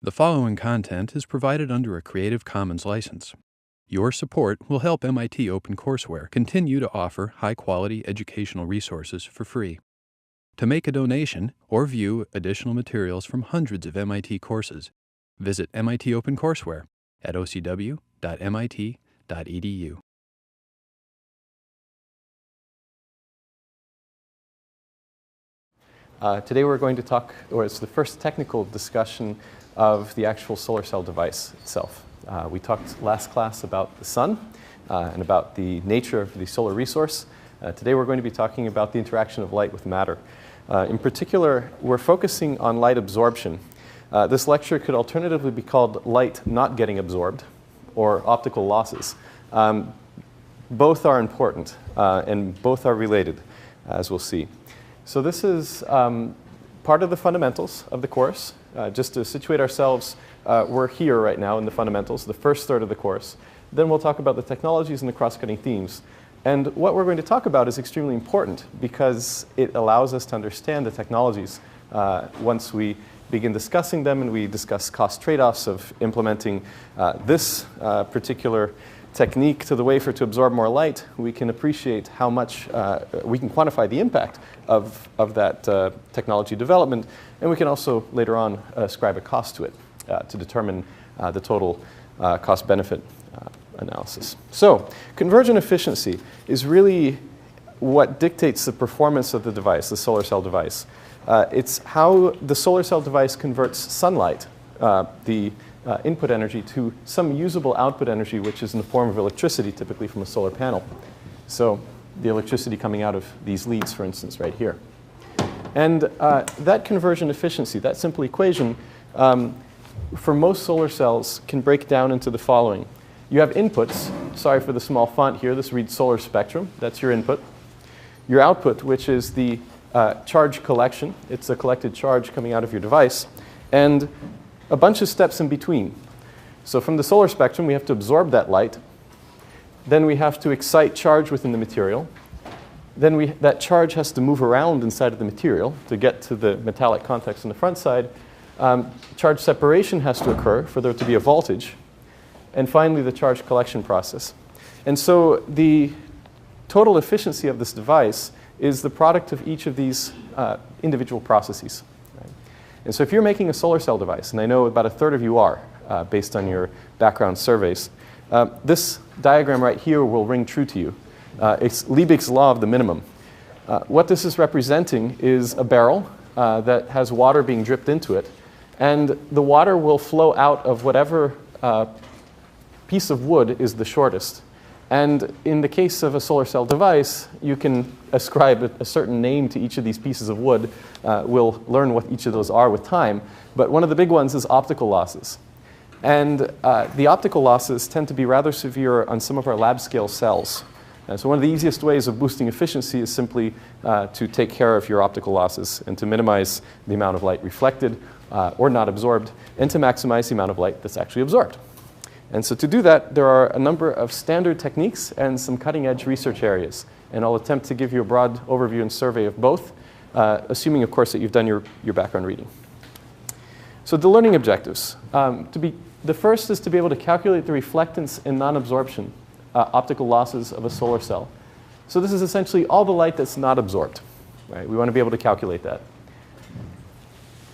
The following content is provided under a Creative Commons license. Your support will help MIT OpenCourseware continue to offer high-quality educational resources for free. To make a donation or view additional materials from hundreds of MIT courses, visit MIT OpenCourseware at ocw.mit.edu. Today we're going to talk, or it's the first technical discussion of the actual solar cell device itself. We talked last class about the sun and about the nature of the solar resource. Today we're going to be talking about the interaction of light with matter. In particular, we're focusing on light absorption. This lecture could alternatively be called light not getting absorbed or optical losses. Both are important and both are related, as we'll see. So this is part of the fundamentals of the course. Just to situate ourselves, we're here right now in the fundamentals, the first third of the course. Then we'll talk about the technologies and the cross-cutting themes. And what we're going to talk about is extremely important because it allows us to understand the technologies once we begin discussing them and we discuss cost trade-offs of implementing this particular technique to the wafer to absorb more light. We can appreciate how much, we can quantify the impact of that technology development, and we can also later on ascribe a cost to it to determine the total cost-benefit analysis. So convergent efficiency is really what dictates the performance of the device, the solar cell device. It's how the solar cell device converts sunlight, the input energy, to some usable output energy, which is in the form of electricity, typically from a solar panel. So the electricity coming out of these leads, for instance, right here. And that conversion efficiency, that simple equation, for most solar cells can break down into the following. You have inputs. Sorry for the small font here. This reads solar spectrum. That's your input. Your output, which is the charge collection. It's a collected charge coming out of your device. And a bunch of steps in between. So from the solar spectrum, we have to absorb that light. Then we have to excite charge within the material. Then that charge has to move around inside of the material to get to the metallic contacts on the front side. Charge separation has to occur for there to be a voltage. And finally, the charge collection process. And so the total efficiency of this device is the product of each of these individual processes. And so if you're making a solar cell device, and I know about a third of you are, based on your background surveys, this diagram right here will ring true to you. It's Liebig's law of the minimum. What this is representing is a barrel that has water being dripped into it. And the water will flow out of whatever piece of wood is the shortest. And in the case of a solar cell device, you can ascribe a certain name to each of these pieces of wood. We'll learn what each of those are with time. But one of the big ones is optical losses. And the optical losses tend to be rather severe on some of our lab scale cells. And so one of the easiest ways of boosting efficiency is simply to take care of your optical losses and to minimize the amount of light reflected or not absorbed, and to maximize the amount of light that's actually absorbed. And so to do that, there are a number of standard techniques and some cutting-edge research areas. And I'll attempt to give you a broad overview and survey of both, assuming, of course, that you've done your background reading. So the learning objectives. The first is to be able to calculate the reflectance and non-absorption optical losses of a solar cell. So this is essentially all the light that's not absorbed. Right? We want to be able to calculate that.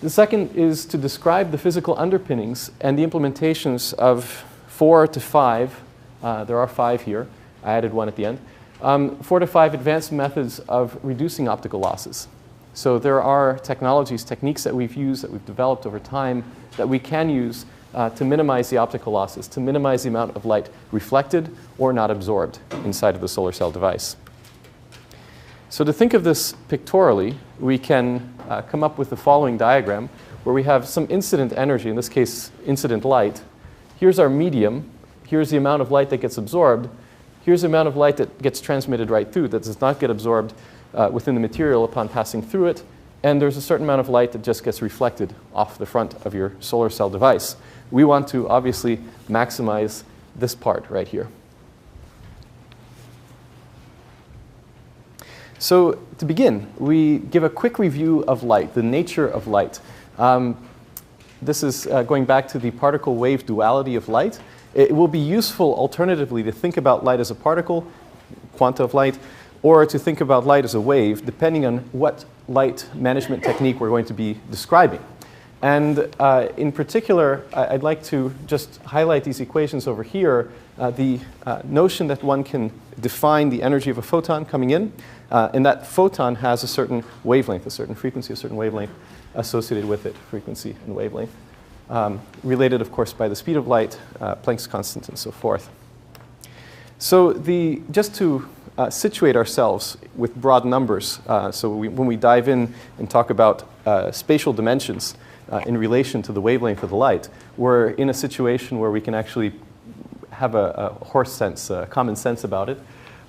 The second is to describe the physical underpinnings and the implementations of 4 to 5, there are 5 here, I added 1 at the end, 4 to 5 advanced methods of reducing optical losses. So there are technologies, techniques that we've used, that we've developed over time, that we can use to minimize the optical losses, to minimize the amount of light reflected or not absorbed inside of the solar cell device. So to think of this pictorially, we can come up with the following diagram where we have some incident energy, in this case incident light. Here's our medium. Here's the amount of light that gets absorbed. Here's the amount of light that gets transmitted right through, that does not get absorbed within the material upon passing through it. And there's a certain amount of light that just gets reflected off the front of your solar cell device. We want to obviously maximize this part right here. So to begin, we give a quick review of light, the nature of light. this is going back to the particle-wave duality of light. It will be useful alternatively to think about light as a particle, quanta of light, or to think about light as a wave, depending on what light management technique we're going to be describing. And in particular, I'd like to just highlight these equations over here. The notion that one can define the energy of a photon coming in, and that photon has a certain wavelength, a certain frequency, a certain wavelength associated with it, frequency and wavelength, related, of course, by the speed of light, Planck's constant, and so forth. So just to situate ourselves with broad numbers, when we dive in and talk about spatial dimensions in relation to the wavelength of the light, we're in a situation where we can actually have a horse sense, a common sense about it.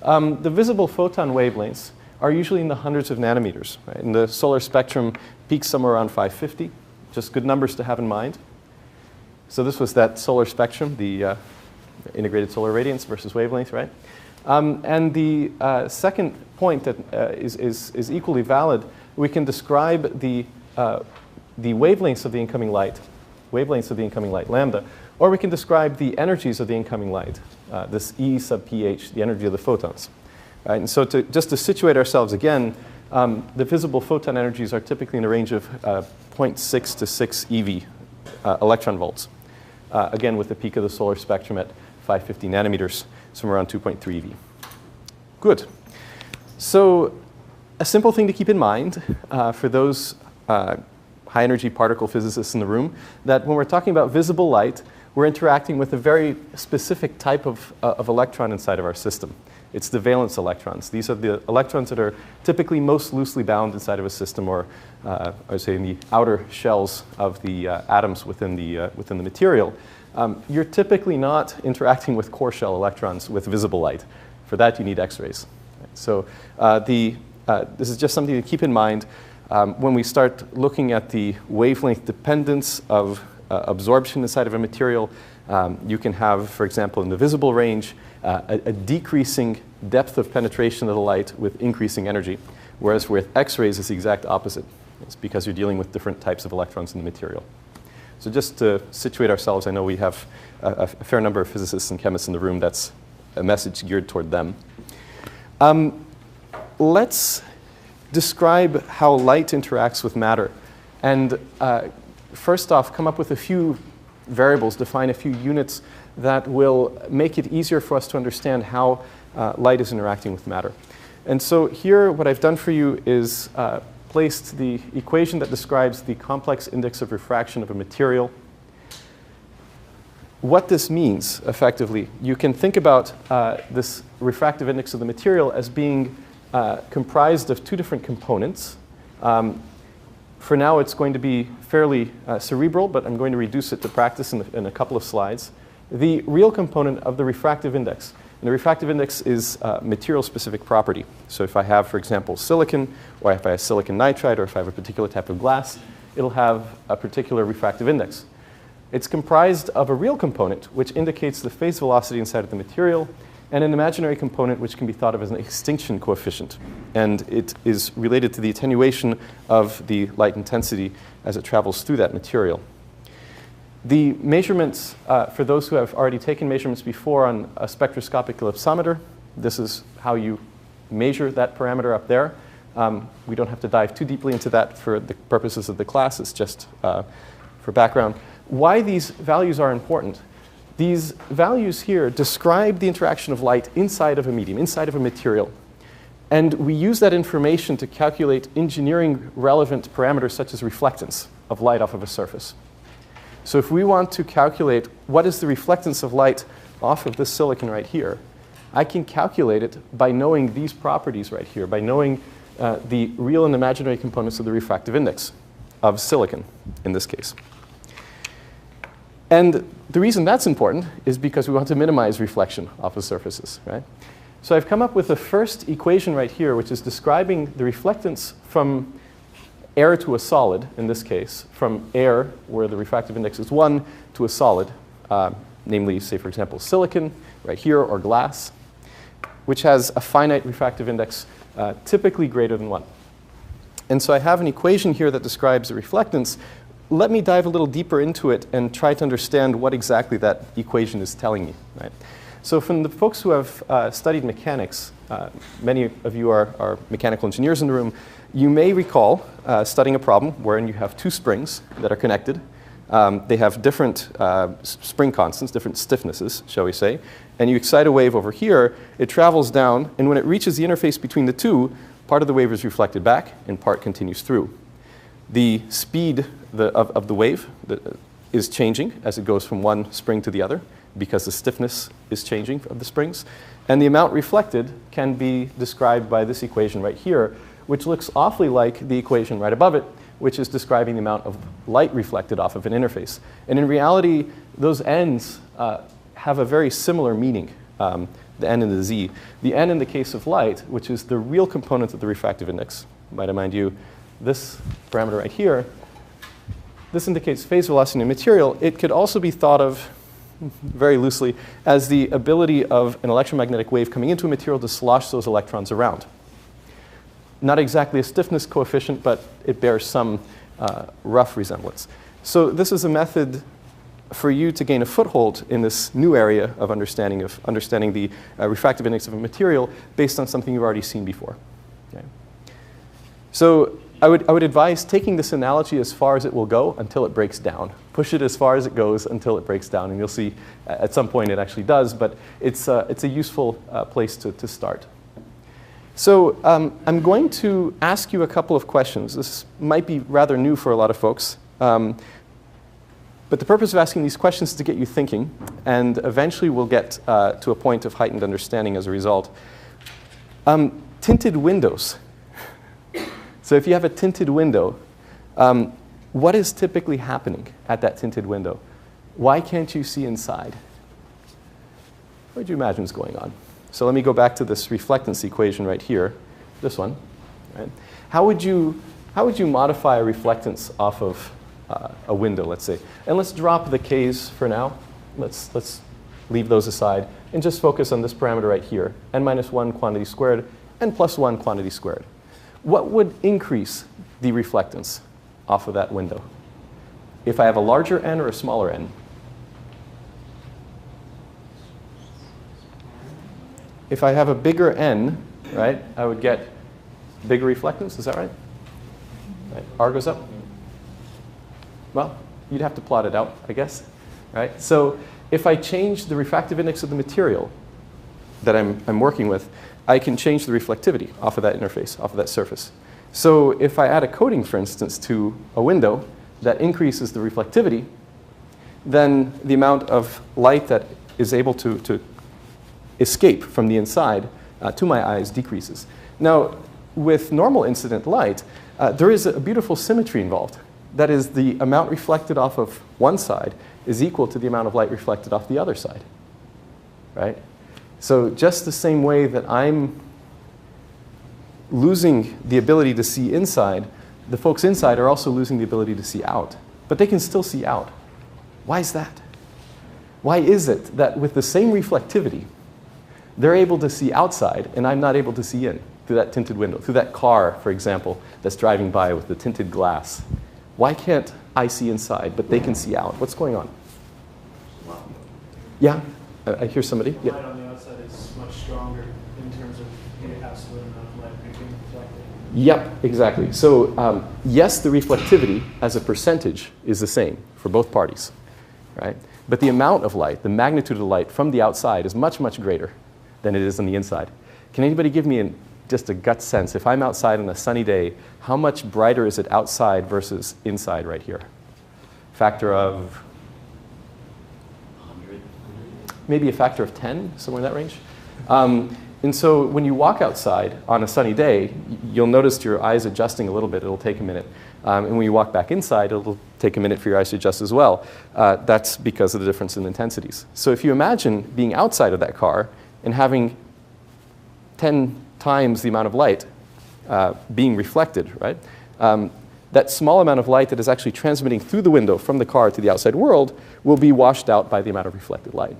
The visible photon wavelengths are usually in the hundreds of nanometers. Right? And the solar spectrum peaks somewhere around 550, just good numbers to have in mind. So this was that solar spectrum, the integrated solar radiance versus wavelength, right? And the second point that is equally valid, we can describe the wavelengths of the incoming light, lambda, or we can describe the energies of the incoming light, this E sub pH, the energy of the photons. Right? And so just to situate ourselves again, the visible photon energies are typically in the range of 0.6 to 6 eV, electron volts. Again, with the peak of the solar spectrum at 550 nanometers, somewhere around 2.3 eV. Good. So a simple thing to keep in mind for those high-energy particle physicists in the room, that when we're talking about visible light, we're interacting with a very specific type of electron inside of our system. It's the valence electrons. These are the electrons that are typically most loosely bound inside of a system, or I would say in the outer shells of the atoms within the material. You're typically not interacting with core shell electrons with visible light. For that, you need X-rays. So this is just something to keep in mind when we start looking at the wavelength dependence of absorption inside of a material. You can have, for example, in the visible range, a decreasing depth of penetration of the light with increasing energy, whereas with X-rays, it's the exact opposite. It's because you're dealing with different types of electrons in the material. So just to situate ourselves, I know we have a fair number of physicists and chemists in the room. That's a message geared toward them. Let's describe how light interacts with matter. And first off, come up with a few variables, define a few units that will make it easier for us to understand how light is interacting with matter. And so here, what I've done for you is placed the equation that describes the complex index of refraction of a material. What this means, effectively, you can think about this refractive index of the material as being comprised of two different components. For now, it's going to be fairly cerebral, but I'm going to reduce it to practice in a couple of slides. The real component of the refractive index, and the refractive index is material-specific property. So if I have, for example, silicon, or if I have silicon nitride, or if I have a particular type of glass, it'll have a particular refractive index. It's comprised of a real component, which indicates the phase velocity inside of the material, and an imaginary component, which can be thought of as an extinction coefficient. And it is related to the attenuation of the light intensity as it travels through that material. The measurements, for those who have already taken measurements before on a spectroscopic ellipsometer, this is how you measure that parameter up there. We don't have to dive too deeply into that for the purposes of the class. It's just for background. Why these values are important. These values here describe the interaction of light inside of a medium, inside of a material. And we use that information to calculate engineering relevant parameters such as reflectance of light off of a surface. So if we want to calculate what is the reflectance of light off of this silicon right here, I can calculate it by knowing these properties right here, by knowing the real and imaginary components of the refractive index of silicon in this case. And the reason that's important is because we want to minimize reflection off of surfaces, right? So I've come up with the first equation right here, which is describing the reflectance from air to a solid, in this case, from air, where the refractive index is 1, to a solid, namely, say, for example, silicon, right here, or glass, which has a finite refractive index, typically greater than 1. And so I have an equation here that describes the reflectance let me dive a little deeper into it and try to understand what exactly that equation is telling me. Right? So from the folks who have studied mechanics, many of you are mechanical engineers in the room, you may recall studying a problem wherein you have two springs that are connected. They have different spring constants, different stiffnesses, shall we say. And you excite a wave over here, it travels down, and when it reaches the interface between the two, part of the wave is reflected back and part continues through. The speed of the wave is changing as it goes from one spring to the other because the stiffness is changing of the springs. And the amount reflected can be described by this equation right here, which looks awfully like the equation right above it, which is describing the amount of light reflected off of an interface. And in reality, those n's have a very similar meaning, the n and the z. The n in the case of light, which is the real component of the refractive index, might I mind you, this parameter right here, this indicates phase velocity in a material. It could also be thought of, very loosely, as the ability of an electromagnetic wave coming into a material to slosh those electrons around. Not exactly a stiffness coefficient, but it bears some rough resemblance. So this is a method for you to gain a foothold in this new area of understanding the refractive index of a material based on something you've already seen before. Okay. So I would advise taking this analogy as far as it will go until it breaks down. Push it as far as it goes until it breaks down, and you'll see at some point it actually does, but it's a useful place to start. So I'm going to ask you a couple of questions. This might be rather new for a lot of folks, but the purpose of asking these questions is to get you thinking, and eventually we'll get to a point of heightened understanding as a result. Tinted windows. So if you have a tinted window, what is typically happening at that tinted window? Why can't you see inside? What do you imagine is going on? So let me go back to this reflectance equation right here, this one. Right? How would you modify a reflectance off of a window, let's say? And let's drop the k's for now. Let's leave those aside and just focus on this parameter right here, n minus 1 quantity squared and plus 1 quantity squared. What would increase the reflectance off of that window? If I have a larger n or a smaller n? If I have a bigger n, right, I would get bigger reflectance, is that right? Right? R goes up? Well, you'd have to plot it out, I guess. Right? So if I change the refractive index of the material that I'm working with, I can change the reflectivity off of that interface, off of that surface. So if I add a coating, for instance, to a window that increases the reflectivity, then the amount of light that is able to escape from the inside to my eyes decreases. Now, with normal incident light, there is a beautiful symmetry involved. That is, the amount reflected off of one side is equal to the amount of light reflected off the other side. Right? So just the same way that I'm losing the ability to see inside, the folks inside are also losing the ability to see out. But they can still see out. Why is that? Why is it that with the same reflectivity, they're able to see outside and I'm not able to see in through that tinted window, through that car, for example, that's driving by with the tinted glass? Why can't I see inside, but they can see out? What's going on? Yeah? I hear somebody. The light on the outside is much stronger in terms of the absolute amount of light being reflected. Yep, exactly. So yes, the reflectivity as a percentage is the same for both parties, right? But the amount of light, the magnitude of the light from the outside is much, much greater than it is on the inside. Can anybody give me just a gut sense? If I'm outside on a sunny day, how much brighter is it outside versus inside right here? Factor of? Maybe a factor of 10, somewhere in that range. And so when you walk outside on a sunny day, you'll notice your eyes adjusting a little bit. It'll take a minute. And when you walk back inside, it'll take a minute for your eyes to adjust as well. That's because of the difference in intensities. So if you imagine being outside of that car and having 10 times the amount of light being reflected, right? That small amount of light that is actually transmitting through the window from the car to the outside world will be washed out by the amount of reflected light.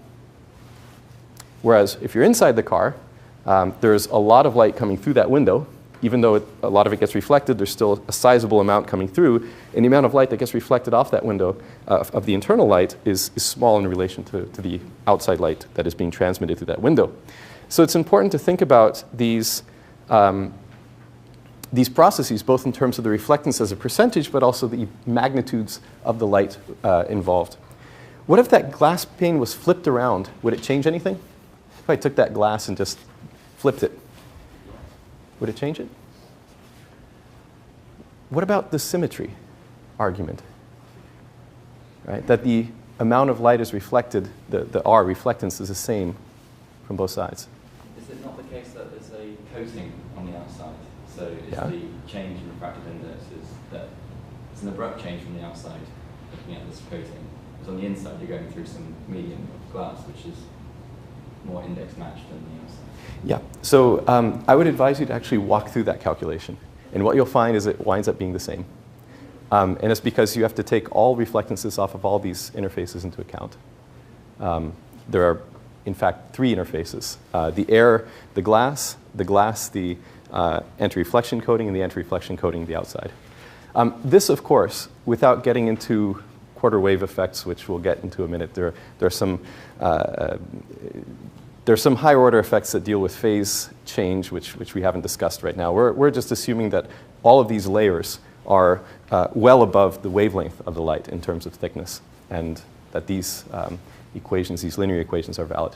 Whereas if you're inside the car, there's a lot of light coming through that window, even though a lot of it gets reflected, there's still a sizable amount coming through, and the amount of light that gets reflected off that window of the internal light is small in relation to the outside light that is being transmitted through that window. So it's important to think about these processes, both in terms of the reflectance as a percentage, but also the magnitudes of the light involved. What if that glass pane was flipped around? Would it change anything? If I took that glass and just flipped it, would it change it? What about the symmetry argument? Right? That the amount of light is reflected, the R, reflectance, is the same from both sides. Is it not the case that there's a coating on the outside? So is Yeah. the change in refractive index is that it's an abrupt change from the outside looking at this coating? Because on the inside you're going through some medium of glass which is more index matched than the outside. Yeah, so I would advise you to actually walk through that calculation. And what you'll find is it winds up being the same. And it's because you have to take all reflectances off of all these interfaces into account. There are, in fact, 3 interfaces. The air, the glass, the anti-reflection coating, and the anti-reflection coating the outside. This, of course, without getting into quarter wave effects, which we'll get into a minute, there are some higher order effects that deal with phase change, which we haven't discussed right now. We're just assuming that all of these layers are well above the wavelength of the light in terms of thickness, and that these equations, these linear equations, are valid.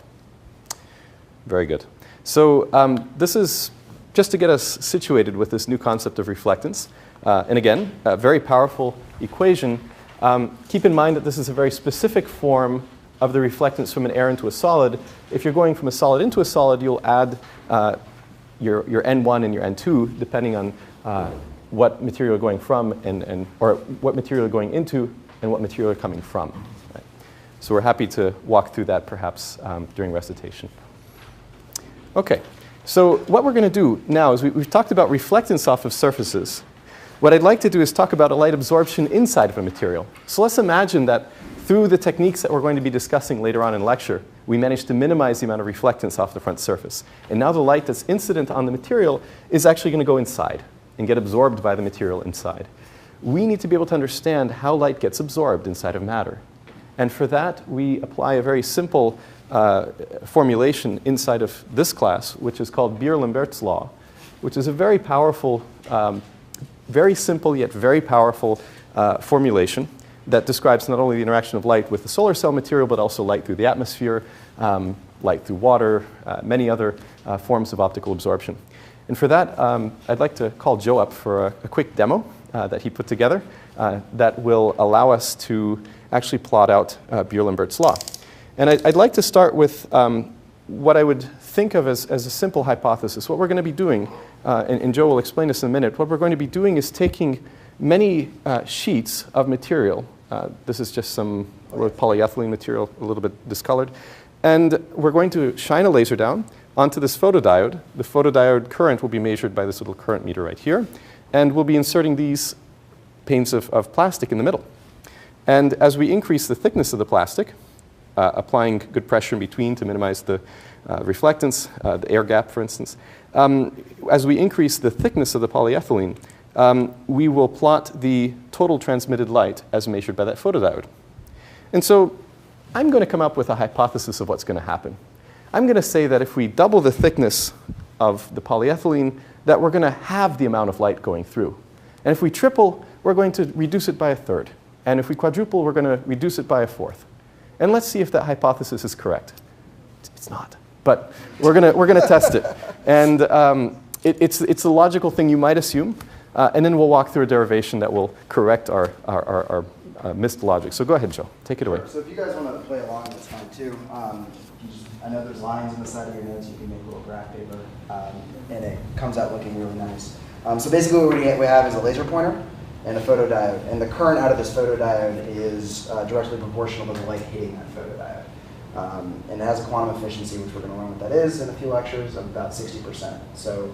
Very good. So this is just to get us situated with this new concept of reflectance. And again, a very powerful equation. Keep in mind that this is a very specific form of the reflectance from an air into a solid. If you're going from a solid into a solid, you'll add your N1 and your N2, depending on what material you're going from or what material you're going into and what material you're coming from. Right? So we're happy to walk through that perhaps during recitation. Okay, so what we're going to do now is we've talked about reflectance off of surfaces. What I'd like to do is talk about a light absorption inside of a material. So let's imagine that through the techniques that we're going to be discussing later on in lecture, we managed to minimize the amount of reflectance off the front surface. And now the light that's incident on the material is actually going to go inside and get absorbed by the material inside. We need to be able to understand how light gets absorbed inside of matter. And for that, we apply a very simple formulation inside of this class, which is called Beer-Lambert's law, which is a very powerful, very simple yet very powerful formulation that describes not only the interaction of light with the solar cell material, but also light through the atmosphere, light through water, many other forms of optical absorption. And for that, I'd like to call Joe up for a quick demo that he put together that will allow us to actually plot out Beer-Lambert's law. And I'd like to start with what I would think of as a simple hypothesis. What we're going to be doing, and Joe will explain this in a minute, what we're going to be doing is taking many sheets of material. This is just some polyethylene material, a little bit discolored. And we're going to shine a laser down onto this photodiode. The photodiode current will be measured by this little current meter right here. And we'll be inserting these panes of plastic in the middle. And as we increase the thickness of the plastic, applying good pressure in between to minimize the reflectance, the air gap, for instance, as we increase the thickness of the polyethylene, we will plot the total transmitted light as measured by that photodiode. And so I'm going to come up with a hypothesis of what's going to happen. I'm going to say that if we double the thickness of the polyethylene, that we're going to have the amount of light going through. And if we triple, we're going to reduce it by a third. And if we quadruple, we're going to reduce it by a fourth. And let's see if that hypothesis is correct. It's not, but we're going to test it. And it's a logical thing you might assume. And then we'll walk through a derivation that will correct our missed logic. So go ahead, Joe. Take it away. So if you guys want to play along, that's fine too. I know there's lines on the side of your notes. You can make a little graph paper, and it comes out looking really nice. So basically what we have is a laser pointer and a photodiode. And the current out of this photodiode is directly proportional to the light hitting that photodiode. And it has a quantum efficiency, which we're going to learn what that is in a few lectures, of about 60%. So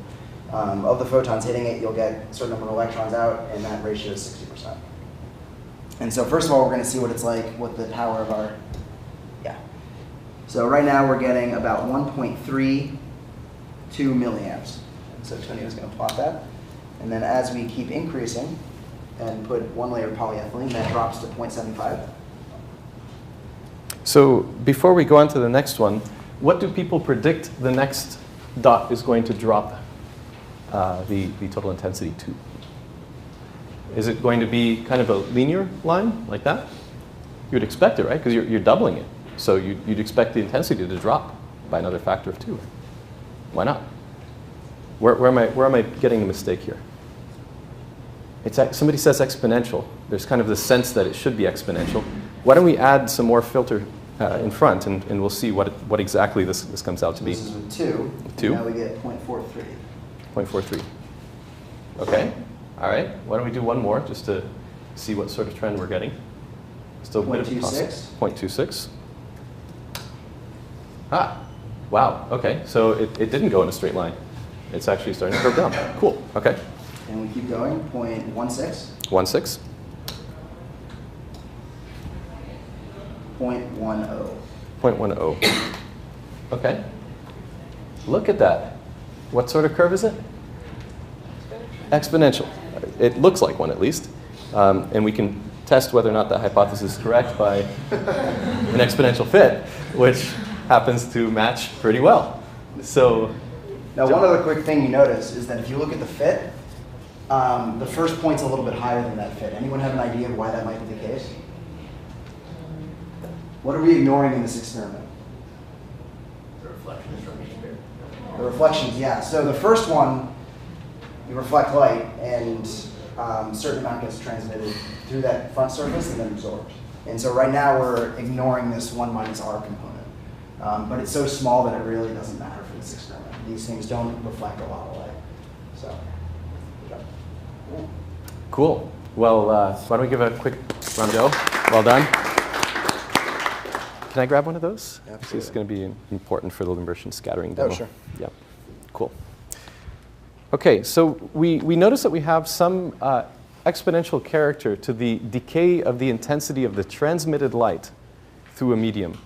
of the photons hitting it, you'll get a certain number of electrons out, and that ratio is 60%. And so first of all, we're going to see what it's like with the power of our, So right now we're getting about 1.32 milliamps. So Tonio's going to plot that. And then as we keep increasing and put one layer of polyethylene, that drops to 0.75. So before we go on to the next one, what do people predict the next dot is going to drop the total intensity to? Is it going to be kind of a linear line like that? You would expect it, right? Because you're doubling it. So you'd expect the intensity to drop by another factor of 2. Why not? Where am I getting the mistake here? Somebody says exponential. There's kind of the sense that it should be exponential. Why don't we add some more filter in front, and we'll see what exactly this comes out to be. This is with 2. With 2? Now we get 0.43. 0.43. Okay. All right. Why don't we do one more just to see what sort of trend we're getting? Still a bit of a toss. 0.26. Ah. Wow. Okay. So it didn't go in a straight line. It's actually starting to curve down. Cool. Okay. And we keep going. 0.16. 1.6. 0.10. 0.10. Okay. Look at that. What sort of curve is it? Exponential. It looks like one, at least. And we can test whether or not that hypothesis is correct by an exponential fit, which happens to match pretty well. So now, one other quick thing you notice is that if you look at the fit, the first point's a little bit higher than that fit. Anyone have an idea of why that might be the case? What are we ignoring in this experiment? The reflections from each bit. The reflections, yeah. So the first one, you reflect light, and a certain amount gets transmitted through that front surface and then absorbed. And so right now we're ignoring this 1 minus r component. But it's so small that it really doesn't matter for this experiment. These things don't reflect a lot of light. So, good job. cool. Well, why don't we give a quick rondo? Well done. Can I grab one of those? Absolutely. This is going to be important for the Limburtian scattering demo. Oh, sure. Yeah. Cool. Okay, so we notice that we have some exponential character to the decay of the intensity of the transmitted light through a medium.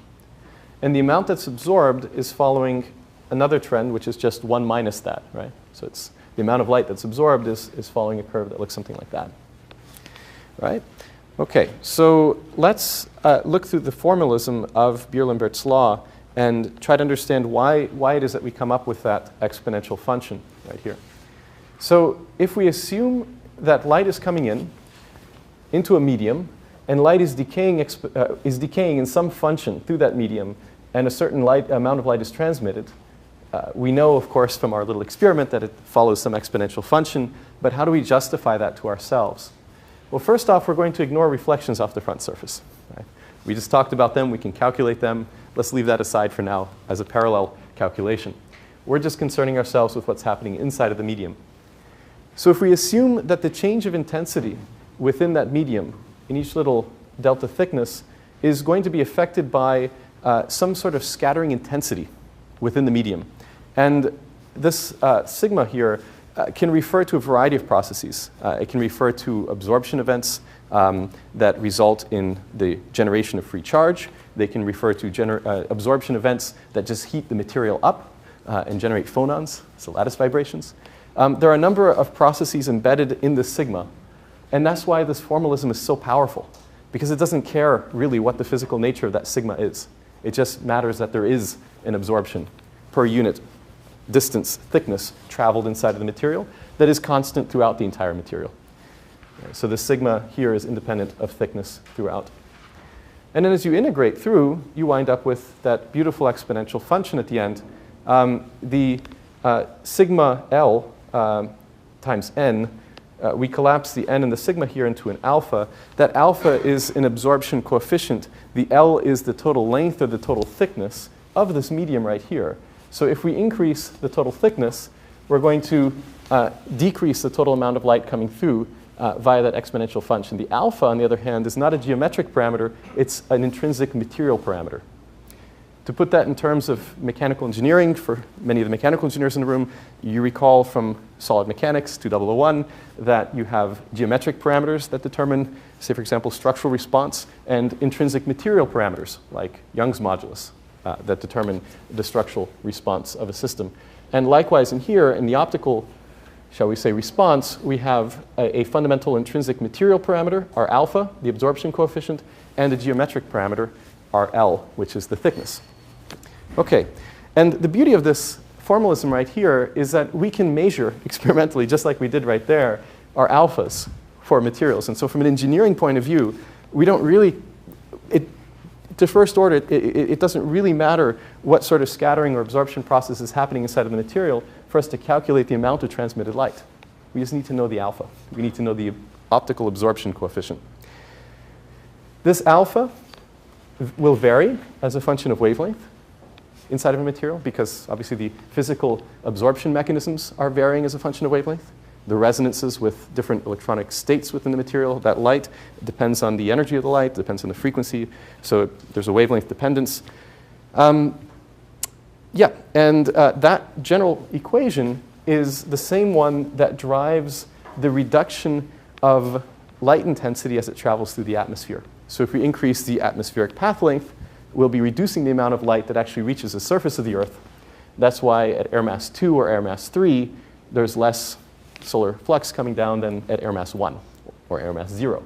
And the amount that's absorbed is following another trend, which is just 1 minus that, right? So it's the amount of light that's absorbed is following a curve that looks something like that, right? Okay, so let's look through the formalism of Beer-Lambert's law and try to understand why it is that we come up with that exponential function right here. So if we assume that light is coming into a medium, and light is decaying in some function through that medium, and a certain amount of light is transmitted, we know, of course, from our little experiment that it follows some exponential function, but how do we justify that to ourselves? Well, first off, we're going to ignore reflections off the front surface. Right? We just talked about them. We can calculate them. Let's leave that aside for now as a parallel calculation. We're just concerning ourselves with what's happening inside of the medium. So if we assume that the change of intensity within that medium in each little delta thickness is going to be affected by some sort of scattering intensity within the medium. And this sigma here can refer to a variety of processes. It can refer to absorption events that result in the generation of free charge. They can refer to absorption events that just heat the material up and generate phonons, so lattice vibrations. There are a number of processes embedded in this sigma, and that's why this formalism is so powerful, because it doesn't care really what the physical nature of that sigma is. It just matters that there is an absorption per unit distance, thickness traveled inside of the material that is constant throughout the entire material. So the sigma here is independent of thickness throughout. And then as you integrate through, you wind up with that beautiful exponential function at the end. The sigma L times n, we collapse the n and the sigma here into an alpha. That alpha is an absorption coefficient. The L is the total length or the total thickness of this medium right here. So if we increase the total thickness, we're going to decrease the total amount of light coming through via that exponential function. The alpha, on the other hand, is not a geometric parameter. It's an intrinsic material parameter. To put that in terms of mechanical engineering, for many of the mechanical engineers in the room, you recall from solid mechanics 2001 that you have geometric parameters that determine, say, for example, structural response, and intrinsic material parameters like Young's modulus. that determine the structural response of a system. And likewise in here, in the optical, shall we say, response, we have a fundamental intrinsic material parameter, R alpha, the absorption coefficient, and a geometric parameter, R L, which is the thickness. Okay, and the beauty of this formalism right here is that we can measure experimentally, just like we did right there, our alphas for materials. And so from an engineering point of view, we don't really, to first order, it doesn't really matter what sort of scattering or absorption process is happening inside of the material for us to calculate the amount of transmitted light. We just need to know the alpha. We need to know the optical absorption coefficient. This alpha will vary as a function of wavelength inside of a material, because obviously the physical absorption mechanisms are varying as a function of wavelength. The resonances with different electronic states within the material, that light depends on the energy of the light, depends on the frequency, so there's a wavelength dependence. Yeah, and that general equation is the same one that drives the reduction of light intensity as it travels through the atmosphere. So if we increase the atmospheric path length, we'll be reducing the amount of light that actually reaches the surface of the Earth. That's why at air mass 2 or air mass 3, there's less solar flux coming down than at air mass 1 or air mass 0.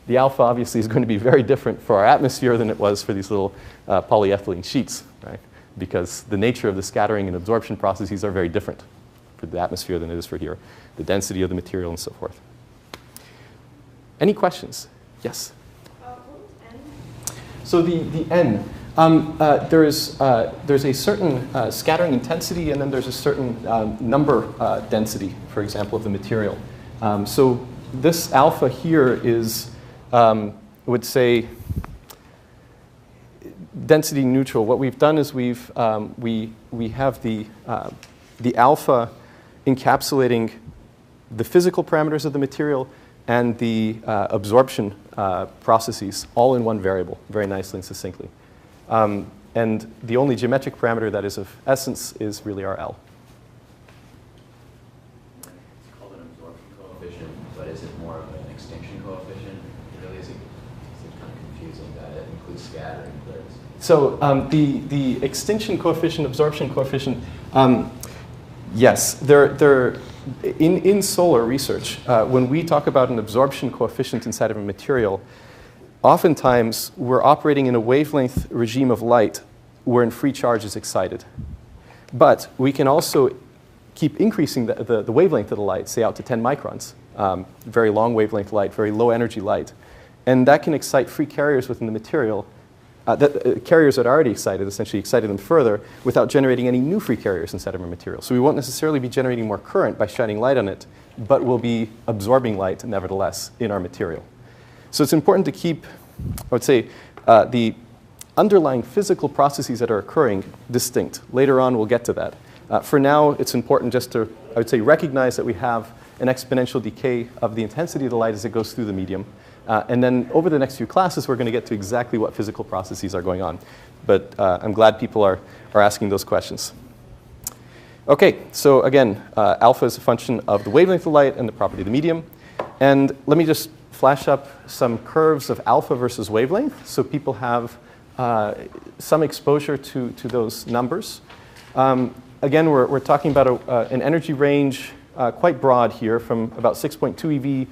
The alpha obviously is going to be very different for our atmosphere than it was for these little polyethylene sheets, right? Because the nature of the scattering and absorption processes are very different for the atmosphere than it is for here, the density of the material and so forth. Any questions? Yes? What was N? So the N, there's a certain scattering intensity, and then there's a certain number density, for example, of the material. So this alpha here is, I would say, density neutral. What we've done is we have the alpha encapsulating the physical parameters of the material and the absorption processes all in one variable, very nicely and succinctly. And the only geometric parameter that is of essence is really our L. It's called an absorption coefficient, but is it more of an extinction coefficient? Really, is it kind of confusing that it includes scattering? So the extinction coefficient, absorption coefficient, yes, they're in solar research, when we talk about an absorption coefficient inside of a material, oftentimes we're operating in a wavelength regime of light wherein free charge is excited. But we can also keep increasing the wavelength of the light, say out to 10 microns, very long wavelength light, very low energy light. And that can excite free carriers within the material. Carriers that are already excited, essentially excited them further without generating any new free carriers inside of a material. So we won't necessarily be generating more current by shining light on it, but we'll be absorbing light nevertheless in our material. So it's important to keep, I would say, the underlying physical processes that are occurring distinct. Later on, we'll get to that. For now, it's important just to, I would say, recognize that we have an exponential decay of the intensity of the light as it goes through the medium. And then over the next few classes, we're going to get to exactly what physical processes are going on. But I'm glad people are asking those questions. OK, so again, alpha is a function of the wavelength of light and the property of the medium. And let me just flash up some curves of alpha versus wavelength so people have some exposure to those numbers. Again, we're talking about an energy range quite broad here, from about 6.2 eV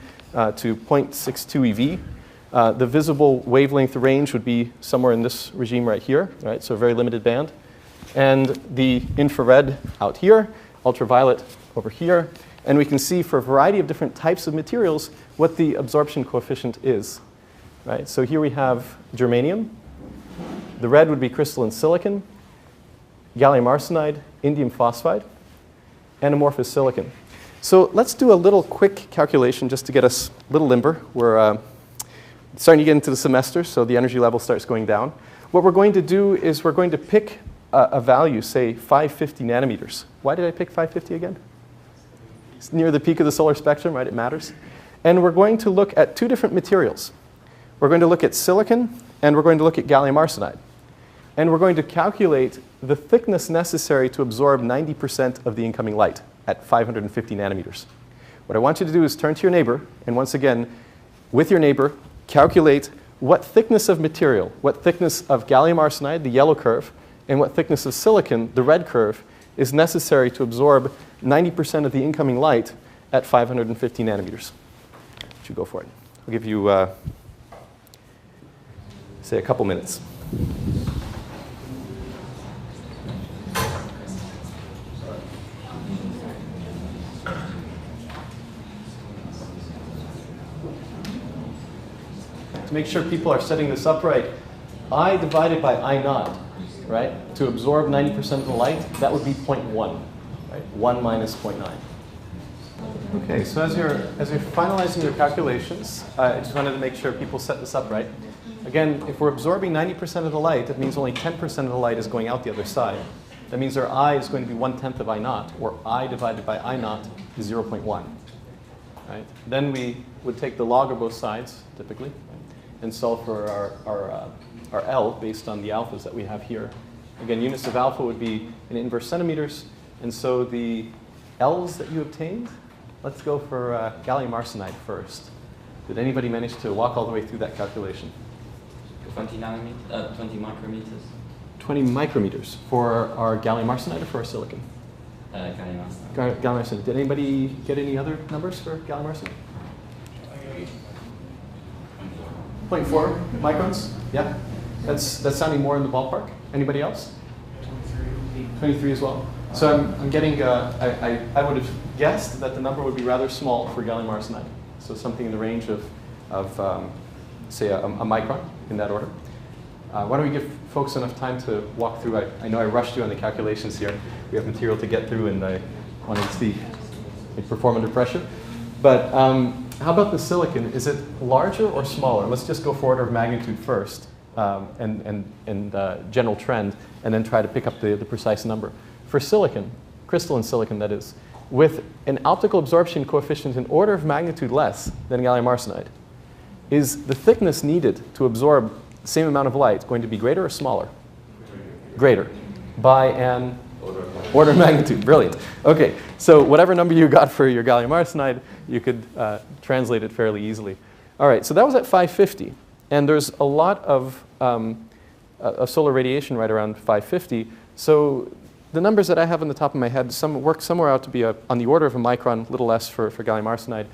to 0.62 eV. The visible wavelength range would be somewhere in this regime right here, right? So a very limited band. And the infrared out here, ultraviolet over here. And we can see for a variety of different types of materials what the absorption coefficient is, right? So here we have germanium. The red would be crystalline silicon, gallium arsenide, indium phosphide, and amorphous silicon. So let's do a little quick calculation just to get us a little limber. We're starting to get into the semester, so the energy level starts going down. What we're going to do is we're going to pick a value, say 550 nanometers. Why did I pick 550 again? It's near the peak of the solar spectrum, right? It matters. And we're going to look at two different materials. We're going to look at silicon, and we're going to look at gallium arsenide. And we're going to calculate the thickness necessary to absorb 90% of the incoming light at 550 nanometers. What I want you to do is turn to your neighbor, and once again, with your neighbor, calculate what thickness of material, what thickness of gallium arsenide, the yellow curve, and what thickness of silicon, the red curve, is necessary to absorb 90% of the incoming light at 550 nanometers. You go for it. I'll give you, say, a couple minutes. To make sure people are setting this up right, I divided by I naught, right? To absorb 90% of the light, that would be 0.1, right? 1 minus 0.9. Okay, so as you're finalizing your calculations, I just wanted to make sure people set this up right. Again, if we're absorbing 90% of the light, that means only 10% of the light is going out the other side. That means our I is going to be 1/10 of I naught, or I divided by I naught is 0.1. Right? Then we would take the log of both sides, typically, and solve for our L based on the alphas that we have here. Again, units of alpha would be in inverse centimeters, and so the L's that you obtained, let's go for gallium arsenide first. Did anybody manage to walk all the way through that calculation? 20 nanometers, 20 micrometers. 20 micrometers for our gallium arsenide or for our silicon? Gallium arsenide. Gallium arsenide. Did anybody get any other numbers for gallium arsenide? 0.4 microns? Yeah? That's sounding more in the ballpark. Anybody else? 23 as well. So I'm getting, I would have guessed that the number would be rather small for gallium arsenide. So something in the range of say, a micron in that order. Why don't we give folks enough time to walk through? I know I rushed you on the calculations here. We have material to get through, and I wanted to see it perform under pressure. But how about the silicon? Is it larger or smaller? Let's just go for order of magnitude first, and general trend, and then try to pick up the precise number. For silicon, crystalline silicon that is, with an optical absorption coefficient in order of magnitude less than gallium arsenide, is the thickness needed to absorb the same amount of light going to be greater or smaller? Greater. By an order of magnitude. Brilliant. Okay, so whatever number you got for your gallium arsenide, you could translate it fairly easily. All right, so that was at 550. And there's a lot of solar radiation right around 550. So the numbers that I have on the top of my head work somewhere out to be on the order of a micron, a little less for gallium arsenide,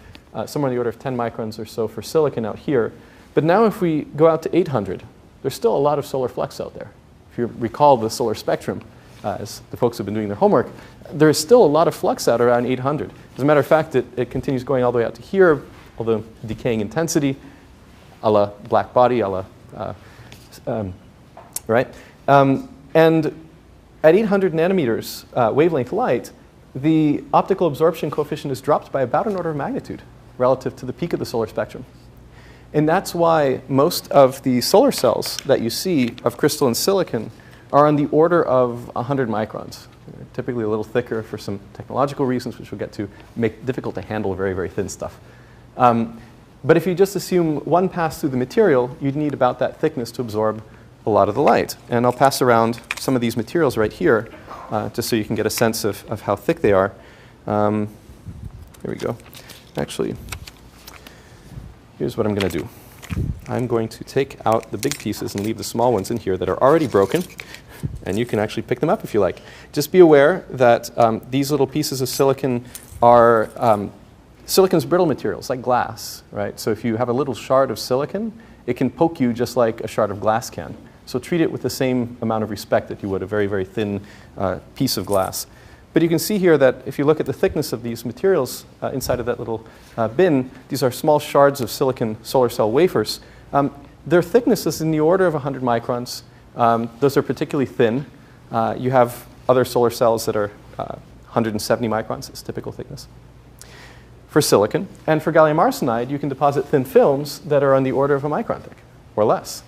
somewhere on the order of 10 microns or so for silicon out here. But now if we go out to 800, there's still a lot of solar flux out there. If you recall the solar spectrum, as the folks have been doing their homework, there is still a lot of flux out around 800. As a matter of fact, it continues going all the way out to here, although decaying intensity, a la black body, a la, right? And at 800 nanometers wavelength light, the optical absorption coefficient is dropped by about an order of magnitude relative to the peak of the solar spectrum. And that's why most of the solar cells that you see of crystalline silicon are on the order of 100 microns. They're typically a little thicker for some technological reasons, which we'll get to, make it difficult to handle very, very thin stuff. But if you just assume one pass through the material, you'd need about that thickness to absorb a lot of the light. And I'll pass around some of these materials right here, just so you can get a sense of how thick they are. Here we go. Actually, here's what I'm going to do. I'm going to take out the big pieces and leave the small ones in here that are already broken. And you can actually pick them up if you like. Just be aware that these little pieces of silicon are silicon's brittle materials, like glass, right? So if you have a little shard of silicon, it can poke you just like a shard of glass can. So treat it with the same amount of respect that you would a very, very thin piece of glass. But you can see here that if you look at the thickness of these materials inside of that little bin, these are small shards of silicon solar cell wafers. Their thickness is in the order of 100 microns. Those are particularly thin. You have other solar cells that are 170 microns is typical thickness for silicon. And for gallium arsenide, you can deposit thin films that are on the order of a micron thick, or less,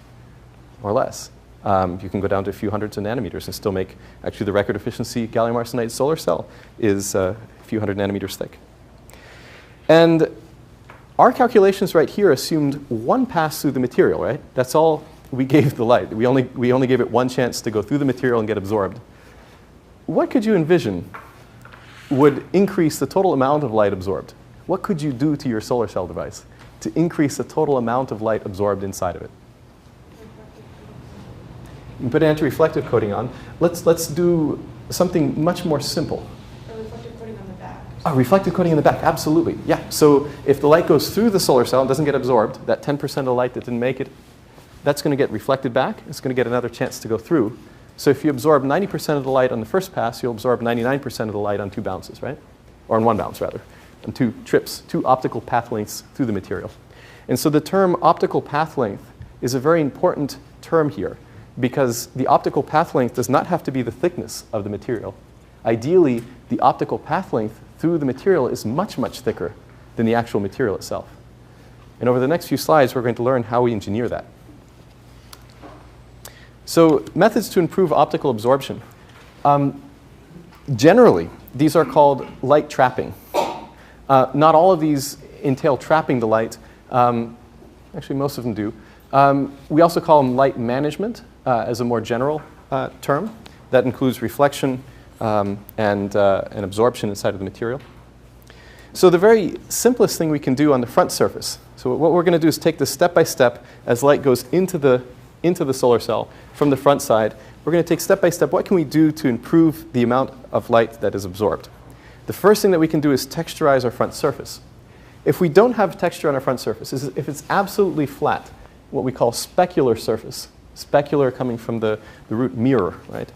or less. You can go down to a few hundreds of nanometers and still make, actually the record efficiency gallium arsenide solar cell is a few hundred nanometers thick. And our calculations right here assumed one pass through the material, right? That's all we gave the light. We only gave it one chance to go through the material and get absorbed. What could you envision would increase the total amount of light absorbed? What could you do to your solar cell device to increase the total amount of light absorbed inside of it? You put an anti-reflective coating on. Let's do something much more simple. A reflective coating on the back. A reflective coating in the back, absolutely. Yeah. So if the light goes through the solar cell and doesn't get absorbed, that 10% of the light that didn't make it, that's going to get reflected back. It's going to get another chance to go through. So if you absorb 90% of the light on the first pass, you'll absorb 99% of the light on 2 bounces, right? Or on 1 bounce, rather. On 2 trips, 2 optical path lengths through the material. And so the term optical path length is a very important term here, because the optical path length does not have to be the thickness of the material. Ideally, the optical path length through the material is much, much thicker than the actual material itself. And over the next few slides, we're going to learn how we engineer that. So methods to improve optical absorption. Generally, these are called light trapping. Not all of these entail trapping the light. Actually, most of them do. We also call them light management as a more general term. That includes reflection and absorption inside of the material. So the very simplest thing we can do on the front surface. So what we're going to do is take this step by step as light goes into the solar cell from the front side. We're going to take step by step, what can we do to improve the amount of light that is absorbed? The first thing that we can do is texturize our front surface. If we don't have texture on our front surface, if it's absolutely flat, what we call specular surface, specular coming from the root mirror, right?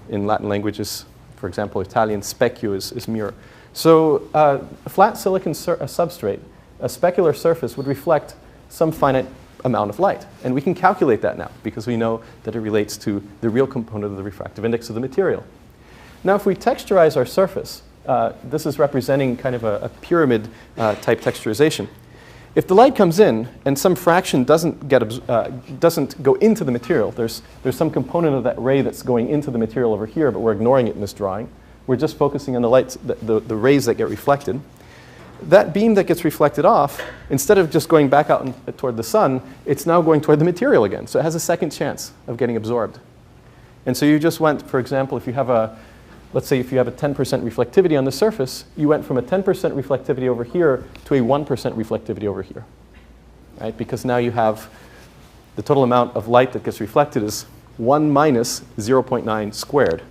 In Latin languages, for example, Italian specchio is mirror. So a flat silicon substrate, a specular surface would reflect some finite amount of light. And we can calculate that now because we know that it relates to the real component of the refractive index of the material. Now if we texturize our surface, this is representing kind of a pyramid type texturization. If the light comes in and some fraction doesn't go into the material, there's some component of that ray that's going into the material over here, but we're ignoring it in this drawing. We're just focusing on the lights, the rays that get reflected. That beam that gets reflected off, instead of just going back out toward the sun, it's now going toward the material again. So it has a second chance of getting absorbed. And so you just went, for example, if you have let's say if you have a 10% reflectivity on the surface, you went from a 10% reflectivity over here to a 1% reflectivity over here, right? Because now you have the total amount of light that gets reflected is 1 minus 0.9 squared,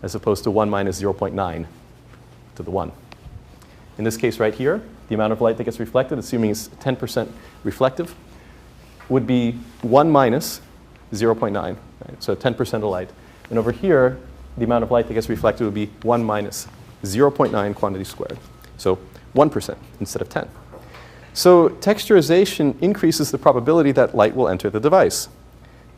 as opposed to 1 minus 0.9 to the 1. In this case right here, the amount of light that gets reflected, assuming it's 10% reflective, would be 1 minus 0.9, right? So 10% of light. And over here, the amount of light that gets reflected would be 1 minus 0.9 quantity squared. So 1% instead of 10. So texturization increases the probability that light will enter the device.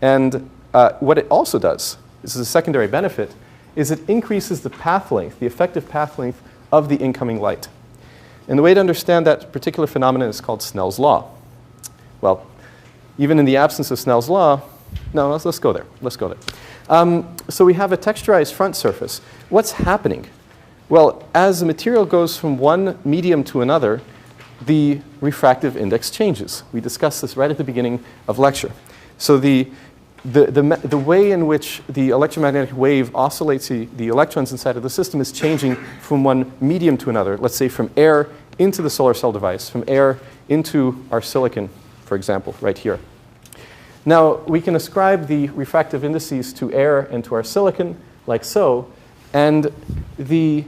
And what it also does, this is a secondary benefit, is it increases the path length, the effective path length of the incoming light. And the way to understand that particular phenomenon is called Snell's law. Well, even in the absence of Snell's law, no, let's go there. Let's go there. So we have a texturized front surface. What's happening? Well, as the material goes from one medium to another, the refractive index changes. We discussed this right at the beginning of lecture. So the way in which the electromagnetic wave oscillates the electrons inside of the system is changing from one medium to another. Let's say from air into the solar cell device, from air into our silicon, for example, right here. Now, we can ascribe the refractive indices to air and to our silicon, like so, and the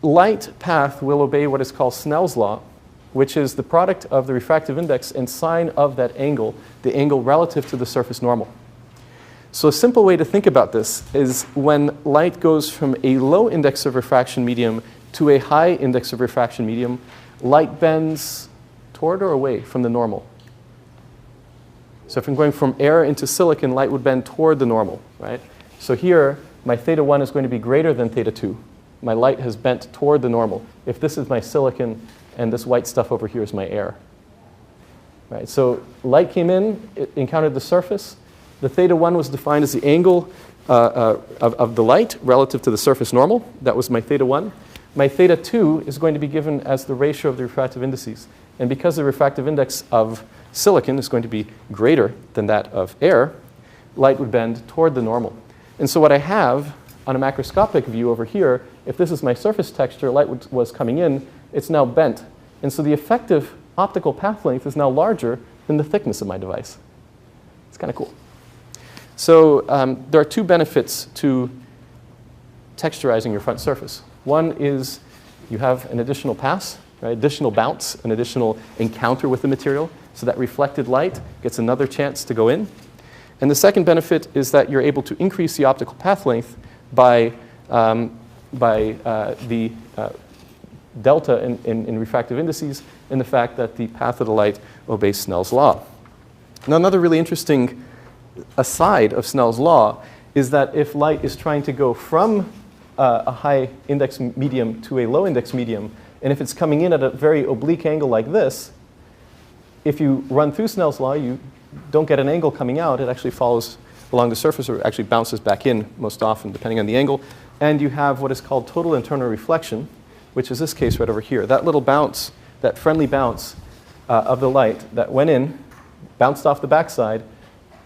light path will obey what is called Snell's law, which is the product of the refractive index and sine of that angle, the angle relative to the surface normal. So a simple way to think about this is when light goes from a low index of refraction medium to a high index of refraction medium, light bends toward or away from the normal. So if I'm going from air into silicon, light would bend toward the normal, right? So here, my theta 1 is going to be greater than theta 2. My light has bent toward the normal. If this is my silicon, and this white stuff over here is my air. Right, so light came in, it encountered the surface. The theta 1 was defined as the angle of the light relative to the surface normal. That was my theta 1. My theta 2 is going to be given as the ratio of the refractive indices. And because the refractive index of silicon is going to be greater than that of air, light would bend toward the normal. And so what I have on a macroscopic view over here, if this is my surface texture, light was coming in, it's now bent. And so the effective optical path length is now larger than the thickness of my device. It's kind of cool. So there are two benefits to texturizing your front surface. One is you have an additional pass, right? Additional bounce, an additional encounter with the material, so that reflected light gets another chance to go in. And the second benefit is that you're able to increase the optical path length by the delta in refractive indices and the fact that the path of the light obeys Snell's law. Now, another really interesting aside of Snell's law is that if light is trying to go from a high index medium to a low index medium, and if it's coming in at a very oblique angle like this, if you run through Snell's law, you don't get an angle coming out. It actually follows along the surface, or actually bounces back in most often, depending on the angle. And you have what is called total internal reflection, which is this case right over here. That little bounce, that friendly bounce of the light that went in, bounced off the backside,